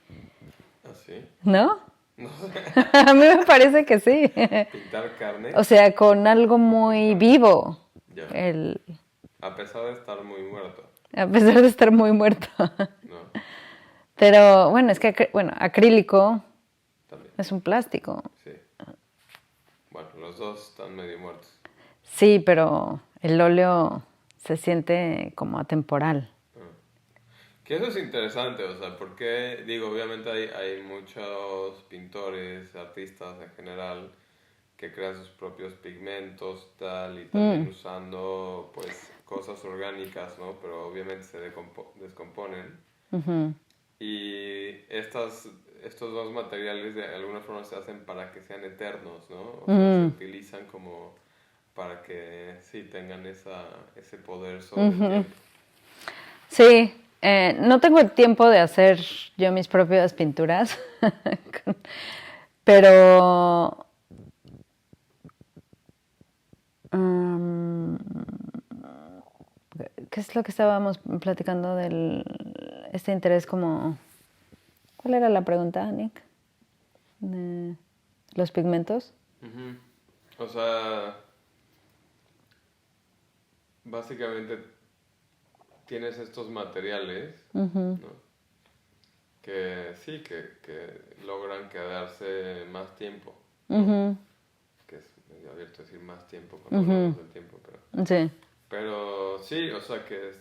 ¿Así? ¿No? No sé. A mí me parece que sí. Pintar carne. O sea, con algo muy vivo. Ya. A pesar de estar muy muerto. A pesar de estar muy muerto. No, Pero bueno, es que acrílico también. es un plástico. Sí. Bueno, los dos están medio muertos. Sí, pero el óleo se siente como atemporal. Que eso es interesante, o sea, porque, digo, obviamente hay muchos pintores, artistas en general, que crean sus propios pigmentos, tal, y también usando, pues, cosas orgánicas, ¿no? Pero obviamente se descomponen. Ujú. Y estos dos materiales de alguna forma se hacen para que sean eternos, ¿no? O sea, se utilizan como para que sí tengan ese poder sobre el tiempo. Sí, no tengo el tiempo de hacer yo mis propias pinturas, pero ¿qué es lo que estábamos platicando del este interés como... ¿Cuál era la pregunta, Nick? De los pigmentos. Ujú. O sea, básicamente tienes estos materiales, ¿no? Que sí, que logran quedarse más tiempo, ¿no? Que es medio abierto decir más tiempo cuando hablamos del tiempo, Sí. pero sí, o sea que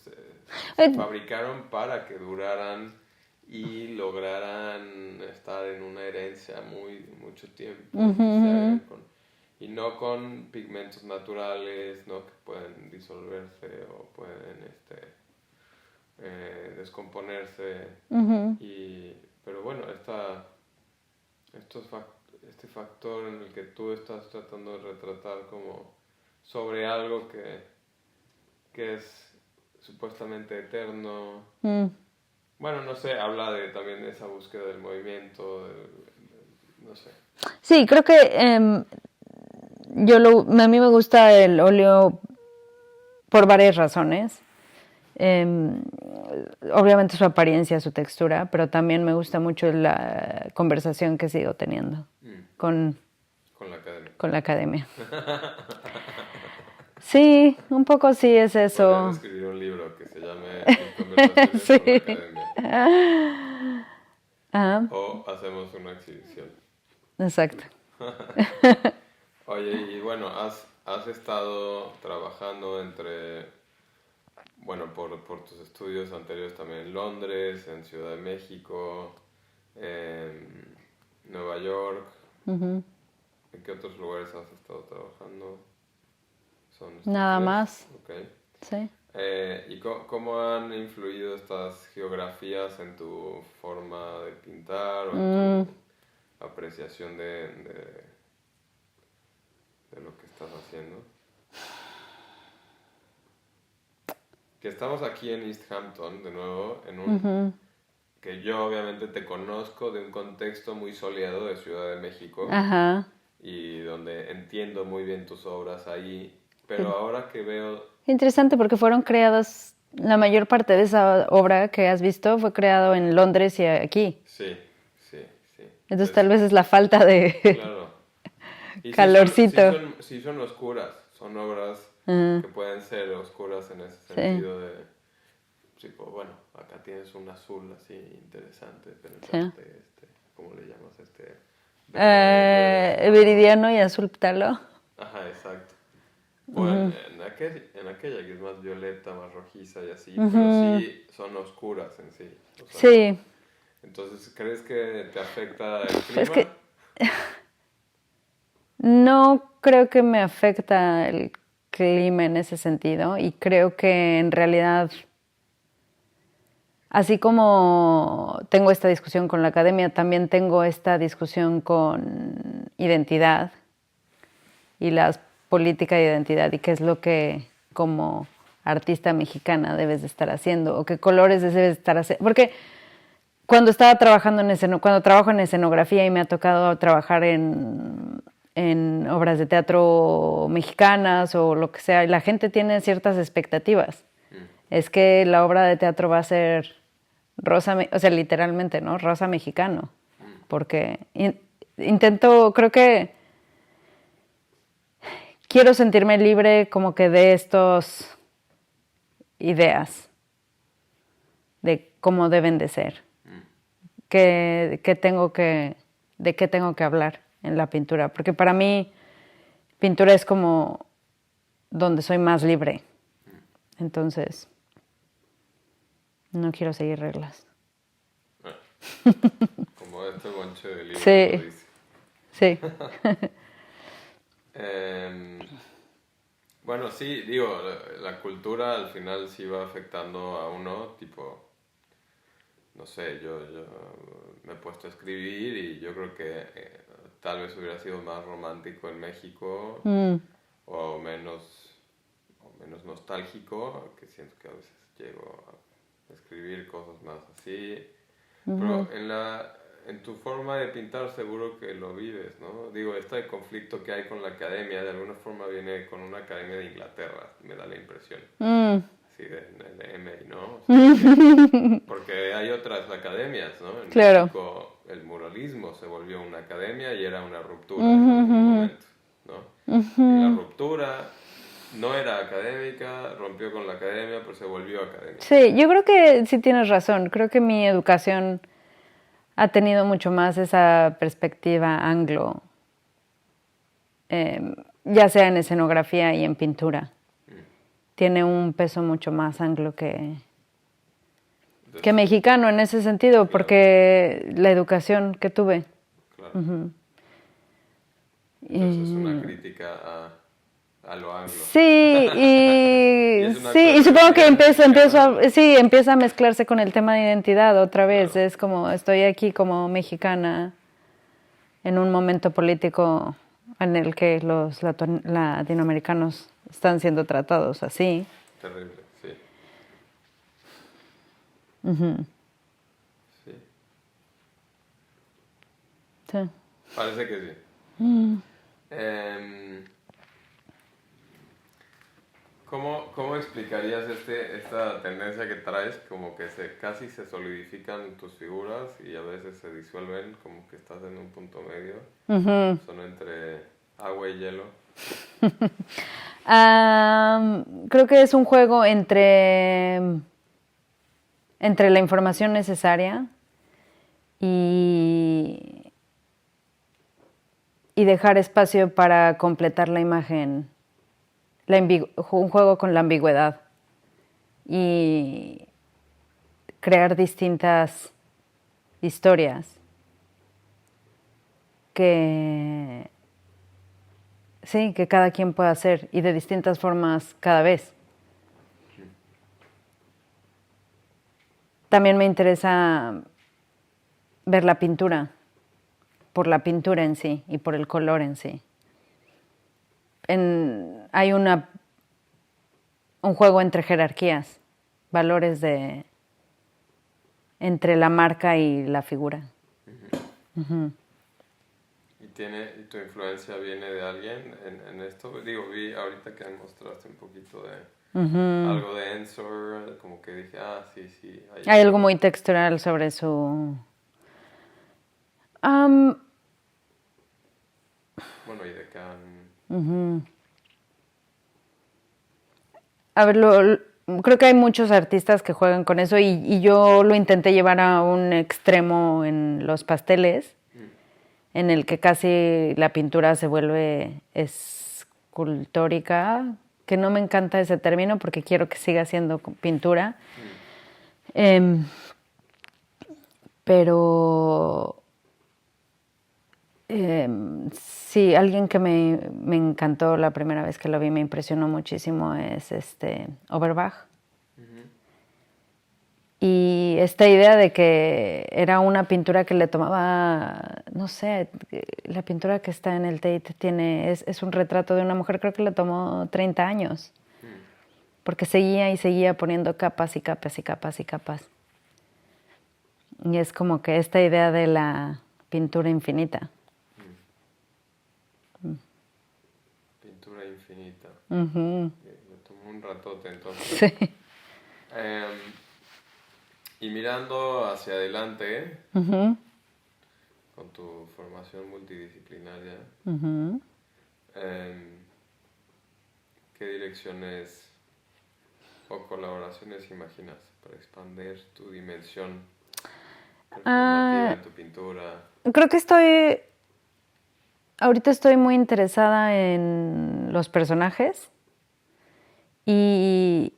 se Eh, fabricaron para que duraran y lograran estar en una herencia mucho tiempo, y no con pigmentos naturales, ¿no? Que pueden disolverse o pueden descomponerse. Pero bueno, este factor en el que tú estás tratando de retratar como sobre algo que es supuestamente eterno. Bueno, no sé, habla también de esa búsqueda del movimiento, no sé. Sí, creo que a mí me gusta el óleo por varias razones. Obviamente su apariencia, su textura, pero también me gusta mucho la conversación que sigo teniendo con la academia. Sí, un poco sí es eso. Podrías escribir un libro que se llame Conversaciones Sí. con la academia. Ajá, O hacemos una exhibición. exacto. Oye, y bueno, has estado trabajando por tus estudios anteriores también en Londres, en Ciudad de México, en Nueva York. ¿En qué otros lugares has estado trabajando? Son estos Nada tres. más. Okay. Sí. ¿Y cómo han influido estas geografías en tu forma de pintar o en tu apreciación de lo que estás haciendo? Que estamos aquí en East Hampton, de nuevo, que yo obviamente te conozco de un contexto muy soleado de Ciudad de México. Ajá. Y donde entiendo muy bien tus obras ahí, pero ahora que veo... Interesante porque fueron creadas, la mayor parte de esa obra que has visto fue creado en Londres y aquí. Sí. Entonces tal vez es la falta de Claro. Y calorcito. sí son oscuras, son obras que pueden ser oscuras en ese sentido de... Tipo, bueno, acá tienes un azul así interesante, penetrante, ¿cómo le llamas? Viridiano y azul ptalo. Ajá, exacto. Bueno, en aquella que es más violeta, más rojiza y así, pero sí son oscuras en sí. O sea, Sí, entonces, ¿crees que te afecta el es clima? que no creo que me afecta el clima en ese sentido y creo que en realidad, así como tengo esta discusión con la academia, también tengo esta discusión con identidad y las políticas de identidad y qué es lo que como artista mexicana debes de estar haciendo o qué colores debes de estar haciendo. Porque cuando estaba trabajando cuando trabajo en escenografía y me ha tocado trabajar en obras de teatro mexicanas o lo que sea, la gente tiene ciertas expectativas. Es que la obra de teatro va a ser rosa, o sea, literalmente, ¿no? Rosa mexicano. Porque intento, creo que quiero sentirme libre como que de estas ideas de cómo deben de ser. De qué tengo que hablar en la pintura. Porque para mí, pintura es como donde soy más libre. Entonces, no quiero seguir reglas. Como este bonche de libros Sí, lo dice. sí. Bueno, sí, digo, la cultura al final sí va afectando a uno, tipo, no sé, yo me he puesto a escribir y yo creo que tal vez hubiera sido más romántico en México o menos nostálgico, que siento que a veces llego a escribir cosas más así. Pero en tu forma de pintar seguro que lo vives, ¿no? Digo, este conflicto que hay con la academia, de alguna forma viene con una academia de Inglaterra, me da la impresión. Así de Emery, ¿no? O sea, porque hay otras academias, ¿no? En Claro. México el muralismo se volvió una academia y era una ruptura en un momento, ¿no? Y la ruptura no era académica, rompió con la academia, pero se volvió académica. Sí, yo creo que sí tienes razón. Creo que mi educación ha tenido mucho más esa perspectiva anglo, ya sea en escenografía y en pintura. Tiene un peso mucho más anglo que mexicano en ese sentido, Claro. Porque la educación que tuve. Claro. Entonces es una crítica a lo anglo. Sí, y supongo que empieza a mezclarse con el tema de identidad otra vez. Claro. Es como, estoy aquí como mexicana en un momento político en el que los latinoamericanos están siendo tratados así. Terrible, sí. Sí. Sí. Parece que sí. ¿Cómo explicarías esta tendencia que traes? Como que casi se solidifican tus figuras y a veces se disuelven, como que estás en un punto medio. Son entre agua y hielo. Creo que es un juego entre la información necesaria y dejar espacio para completar la imagen. Un juego con la ambigüedad y crear distintas historias que cada quien pueda hacer y de distintas formas cada vez. También me interesa ver la pintura por la pintura en sí y por el color en sí. Hay un juego entre jerarquías, valores entre la marca y la figura. ¿Y tu influencia viene de alguien en esto? Digo, vi ahorita que mostraste un poquito de algo de Ensor, como que dije, sí. Hay algo muy textural sobre su... Bueno, y de Can. A ver, creo que hay muchos artistas que juegan con eso y yo lo intenté llevar a un extremo en los pasteles, en el que casi la pintura es escultórica, que no me encanta ese término porque quiero que siga siendo pintura. Pero sí, alguien que me encantó la primera vez que lo vi, me impresionó muchísimo, es Auerbach. Y esta idea de que era una pintura que le tomaba, no sé, la pintura que está en el Tate es un retrato de una mujer, creo que le tomó 30 años, porque seguía y seguía poniendo capas y capas y capas y capas. Y es como que esta idea de la pintura infinita. Pintura infinita. Le tomó un ratote entonces. Sí. Y mirando hacia adelante, con tu formación multidisciplinaria, ¿qué direcciones o colaboraciones imaginas para expandir tu dimensión performativa en tu pintura? Creo que ahorita estoy muy interesada en los personajes y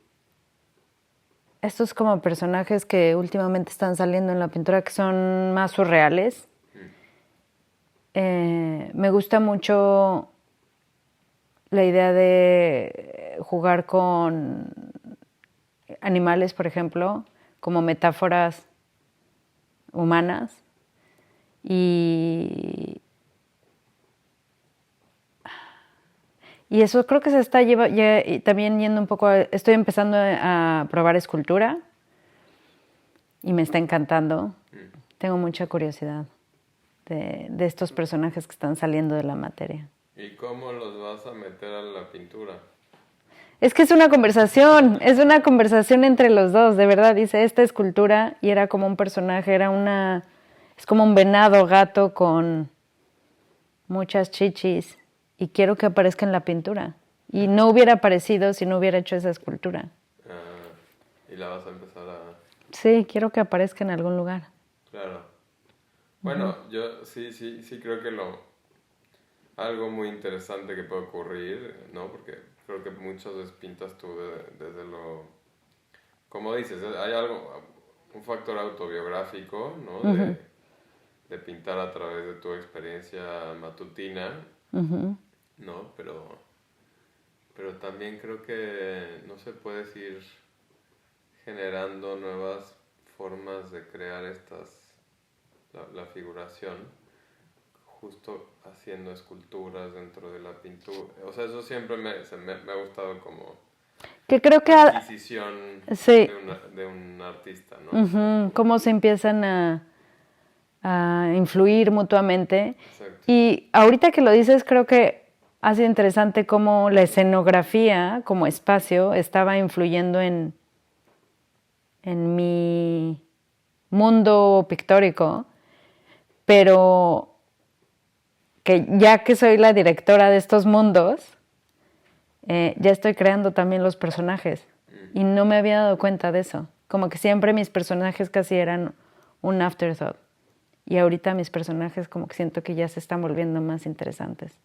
estos como personajes que últimamente están saliendo en la pintura que son más surreales. Me gusta mucho la idea de jugar con animales, por ejemplo, como metáforas humanas. Y eso creo que se está también yendo un poco. Estoy empezando a probar escultura y me está encantando. Tengo mucha curiosidad de estos personajes que están saliendo de la materia. ¿Y cómo los vas a meter a la pintura? Es que es una conversación entre los dos, de verdad. Hice esta escultura y era como un personaje, es como un venado gato con muchas chichis y quiero que aparezca en la pintura. Y no hubiera aparecido si no hubiera hecho esa escultura. Y la vas a empezar a... Sí, quiero que aparezca en algún lugar. Claro. Bueno, yo sí creo que algo muy interesante que puede ocurrir, ¿no? Porque creo que muchas veces pintas tú desde lo... Como dices, hay un factor autobiográfico, ¿no? De pintar a través de tu experiencia matutina, ¿no? Pero también creo que no se puede ir generando nuevas formas de crear la figuración, justo haciendo esculturas dentro de la pintura. O sea, eso siempre me ha gustado como que creo que adquisición de un artista, ¿no? Cómo se empiezan a influir mutuamente. Exacto. Y ahorita que lo dices, creo que ha sido interesante cómo la escenografía como espacio estaba influyendo en mi mundo pictórico, pero que ya que soy la directora de estos mundos, ya estoy creando también los personajes y no me había dado cuenta de eso. Como que siempre mis personajes casi eran un afterthought y ahorita mis personajes como que siento que ya se están volviendo más interesantes.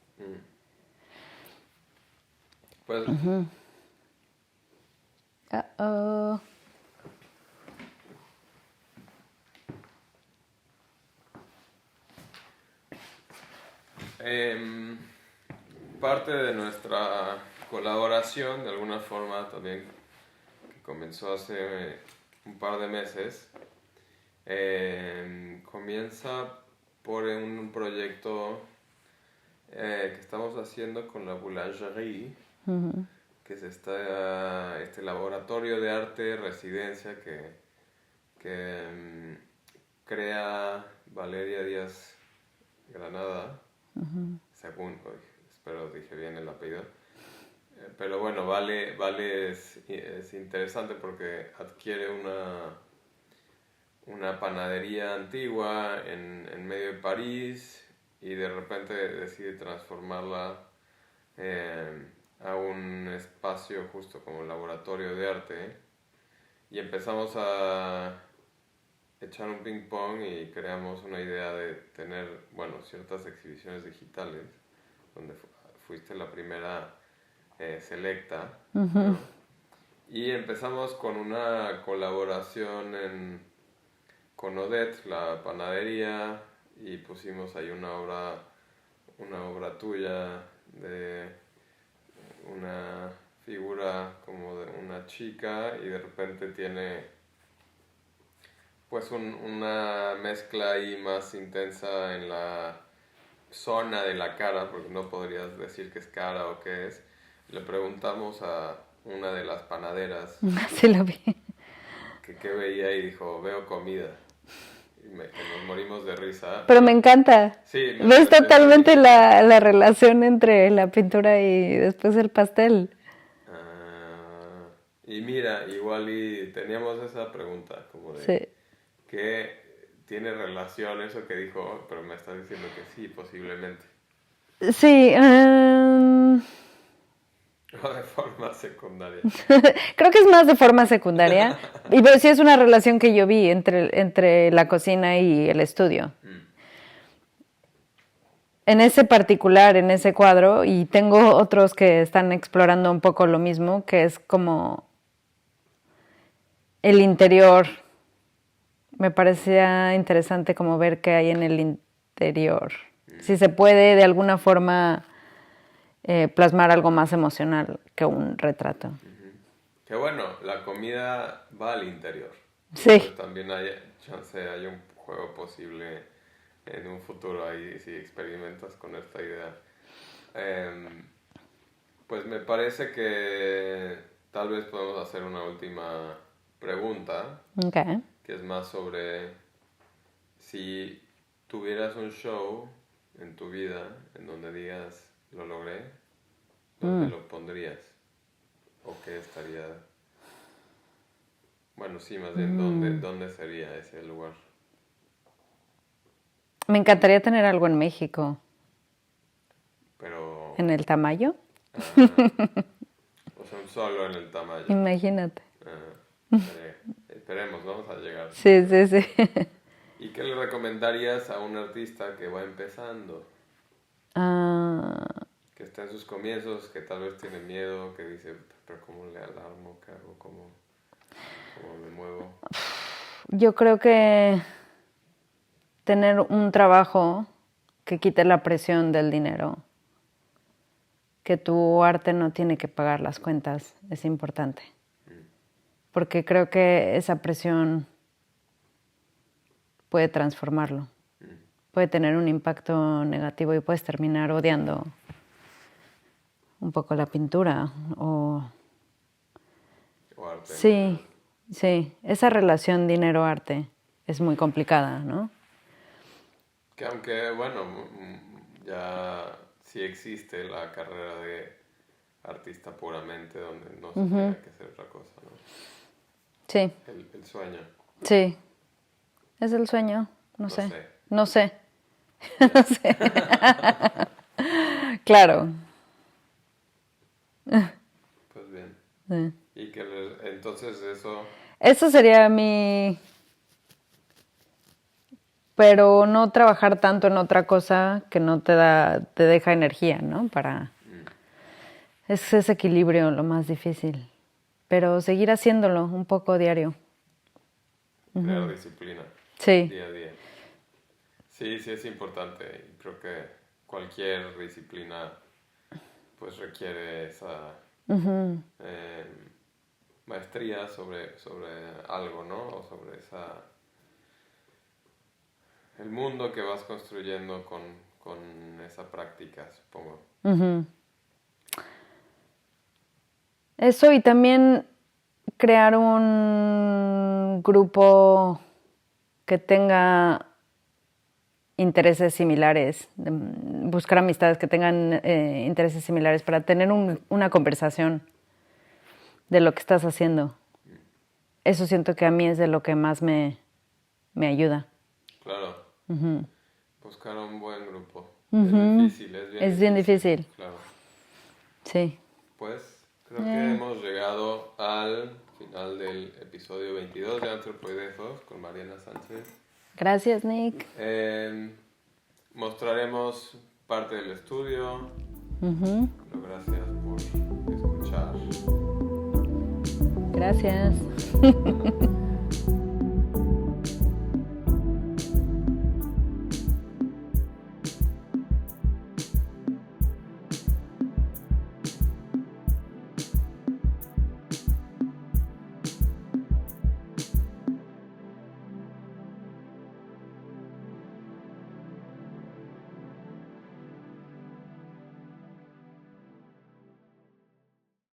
Pues... parte de nuestra colaboración, de alguna forma también, que comenzó hace un par de meses, comienza por un proyecto que estamos haciendo con la Boulangerie, que es este laboratorio de arte, residencia que crea Valeria Díaz Granada, según, espero dije bien el apellido, pero bueno, Vale es interesante porque adquiere una panadería antigua en medio de París y de repente decide transformarla a un espacio justo como laboratorio de arte, y empezamos a echar un ping pong y creamos una idea de tener, bueno, ciertas exhibiciones digitales, donde fuiste la primera selecta, ¿no? Y empezamos con una colaboración con Odette, la panadería, y pusimos ahí una obra tuya de una figura como de una chica y de repente tiene pues una mezcla ahí más intensa en la zona de la cara, porque no podrías decir que es cara o qué es. Le preguntamos a una de las panaderas Sí lo vi. que qué veía y dijo, veo comida. Y que nos morimos de risa. Pero me encanta. Sí, Ves totalmente la relación entre la pintura y después el pastel. Y mira, igual y teníamos esa pregunta, como de Sí. ¿qué tiene relación eso que dijo? Pero me estás diciendo que sí, posiblemente. Sí. O de forma secundaria. Creo que es más de forma secundaria. Pero sí es una relación que yo vi entre la cocina y el estudio. En ese particular, en ese cuadro, y tengo otros que están explorando un poco lo mismo, que es como el interior. Me parecía interesante como ver qué hay en el interior. Si se puede de alguna forma plasmar algo más emocional que un retrato. Que bueno, la comida va al interior. Sí. Pues también hay un juego posible en un futuro ahí si experimentas con esta idea. Pues me parece que tal vez podemos hacer una última pregunta, Okay. que es más sobre si tuvieras un show en tu vida en donde digas, lo logré, ¿dónde lo pondrías? ¿O qué estaría? Bueno, sí, más bien, ¿dónde sería ese lugar? Me encantaría tener algo en México. Pero... ¿En el Tamayo? o sea, solo en el Tamayo. Imagínate. Esperemos, vamos a llegar. Sí, sí, sí. ¿Y qué le recomendarías a un artista que va empezando? Que está en sus comienzos, que tal vez tiene miedo, que dice, pero ¿cómo le alarmo? ¿Qué hago? ¿Cómo me muevo? Yo creo que tener un trabajo que quite la presión del dinero, que tu arte no tiene que pagar las cuentas, es importante. Porque creo que esa presión puede transformarlo. Puede tener un impacto negativo y puedes terminar odiando un poco la pintura o arte. Sí, sí. Esa relación dinero-arte es muy complicada, ¿no? Que aunque, bueno, ya sí existe la carrera de artista puramente donde no se tenga que hacer otra cosa, ¿no? Sí. El sueño. Sí. ¿Es el sueño? No sé. sé. No sé. No sé. Claro. Pues bien. Sí. Y que entonces eso... Eso sería Pero no trabajar tanto en otra cosa que no te deja energía, ¿no? Es ese equilibrio lo más difícil. Pero seguir haciéndolo un poco diario. Crear disciplina. Sí. Día a día. Sí, sí es importante. Creo que cualquier disciplina pues requiere esa maestría sobre algo, ¿no? O sobre el mundo que vas construyendo con esa práctica, supongo. Eso, y también crear un grupo que tenga intereses similares, buscar amistades que tengan intereses similares para tener una conversación de lo que estás haciendo. Eso siento que a mí es de lo que más me ayuda. Claro. Buscar un buen grupo. Es difícil, Es bien difícil. Claro. Sí. Pues creo que hemos llegado al final del episodio 22 de Antropoideos con Mariana Sánchez. Gracias, Nick. Mostraremos parte del estudio. Pero gracias por Gracias.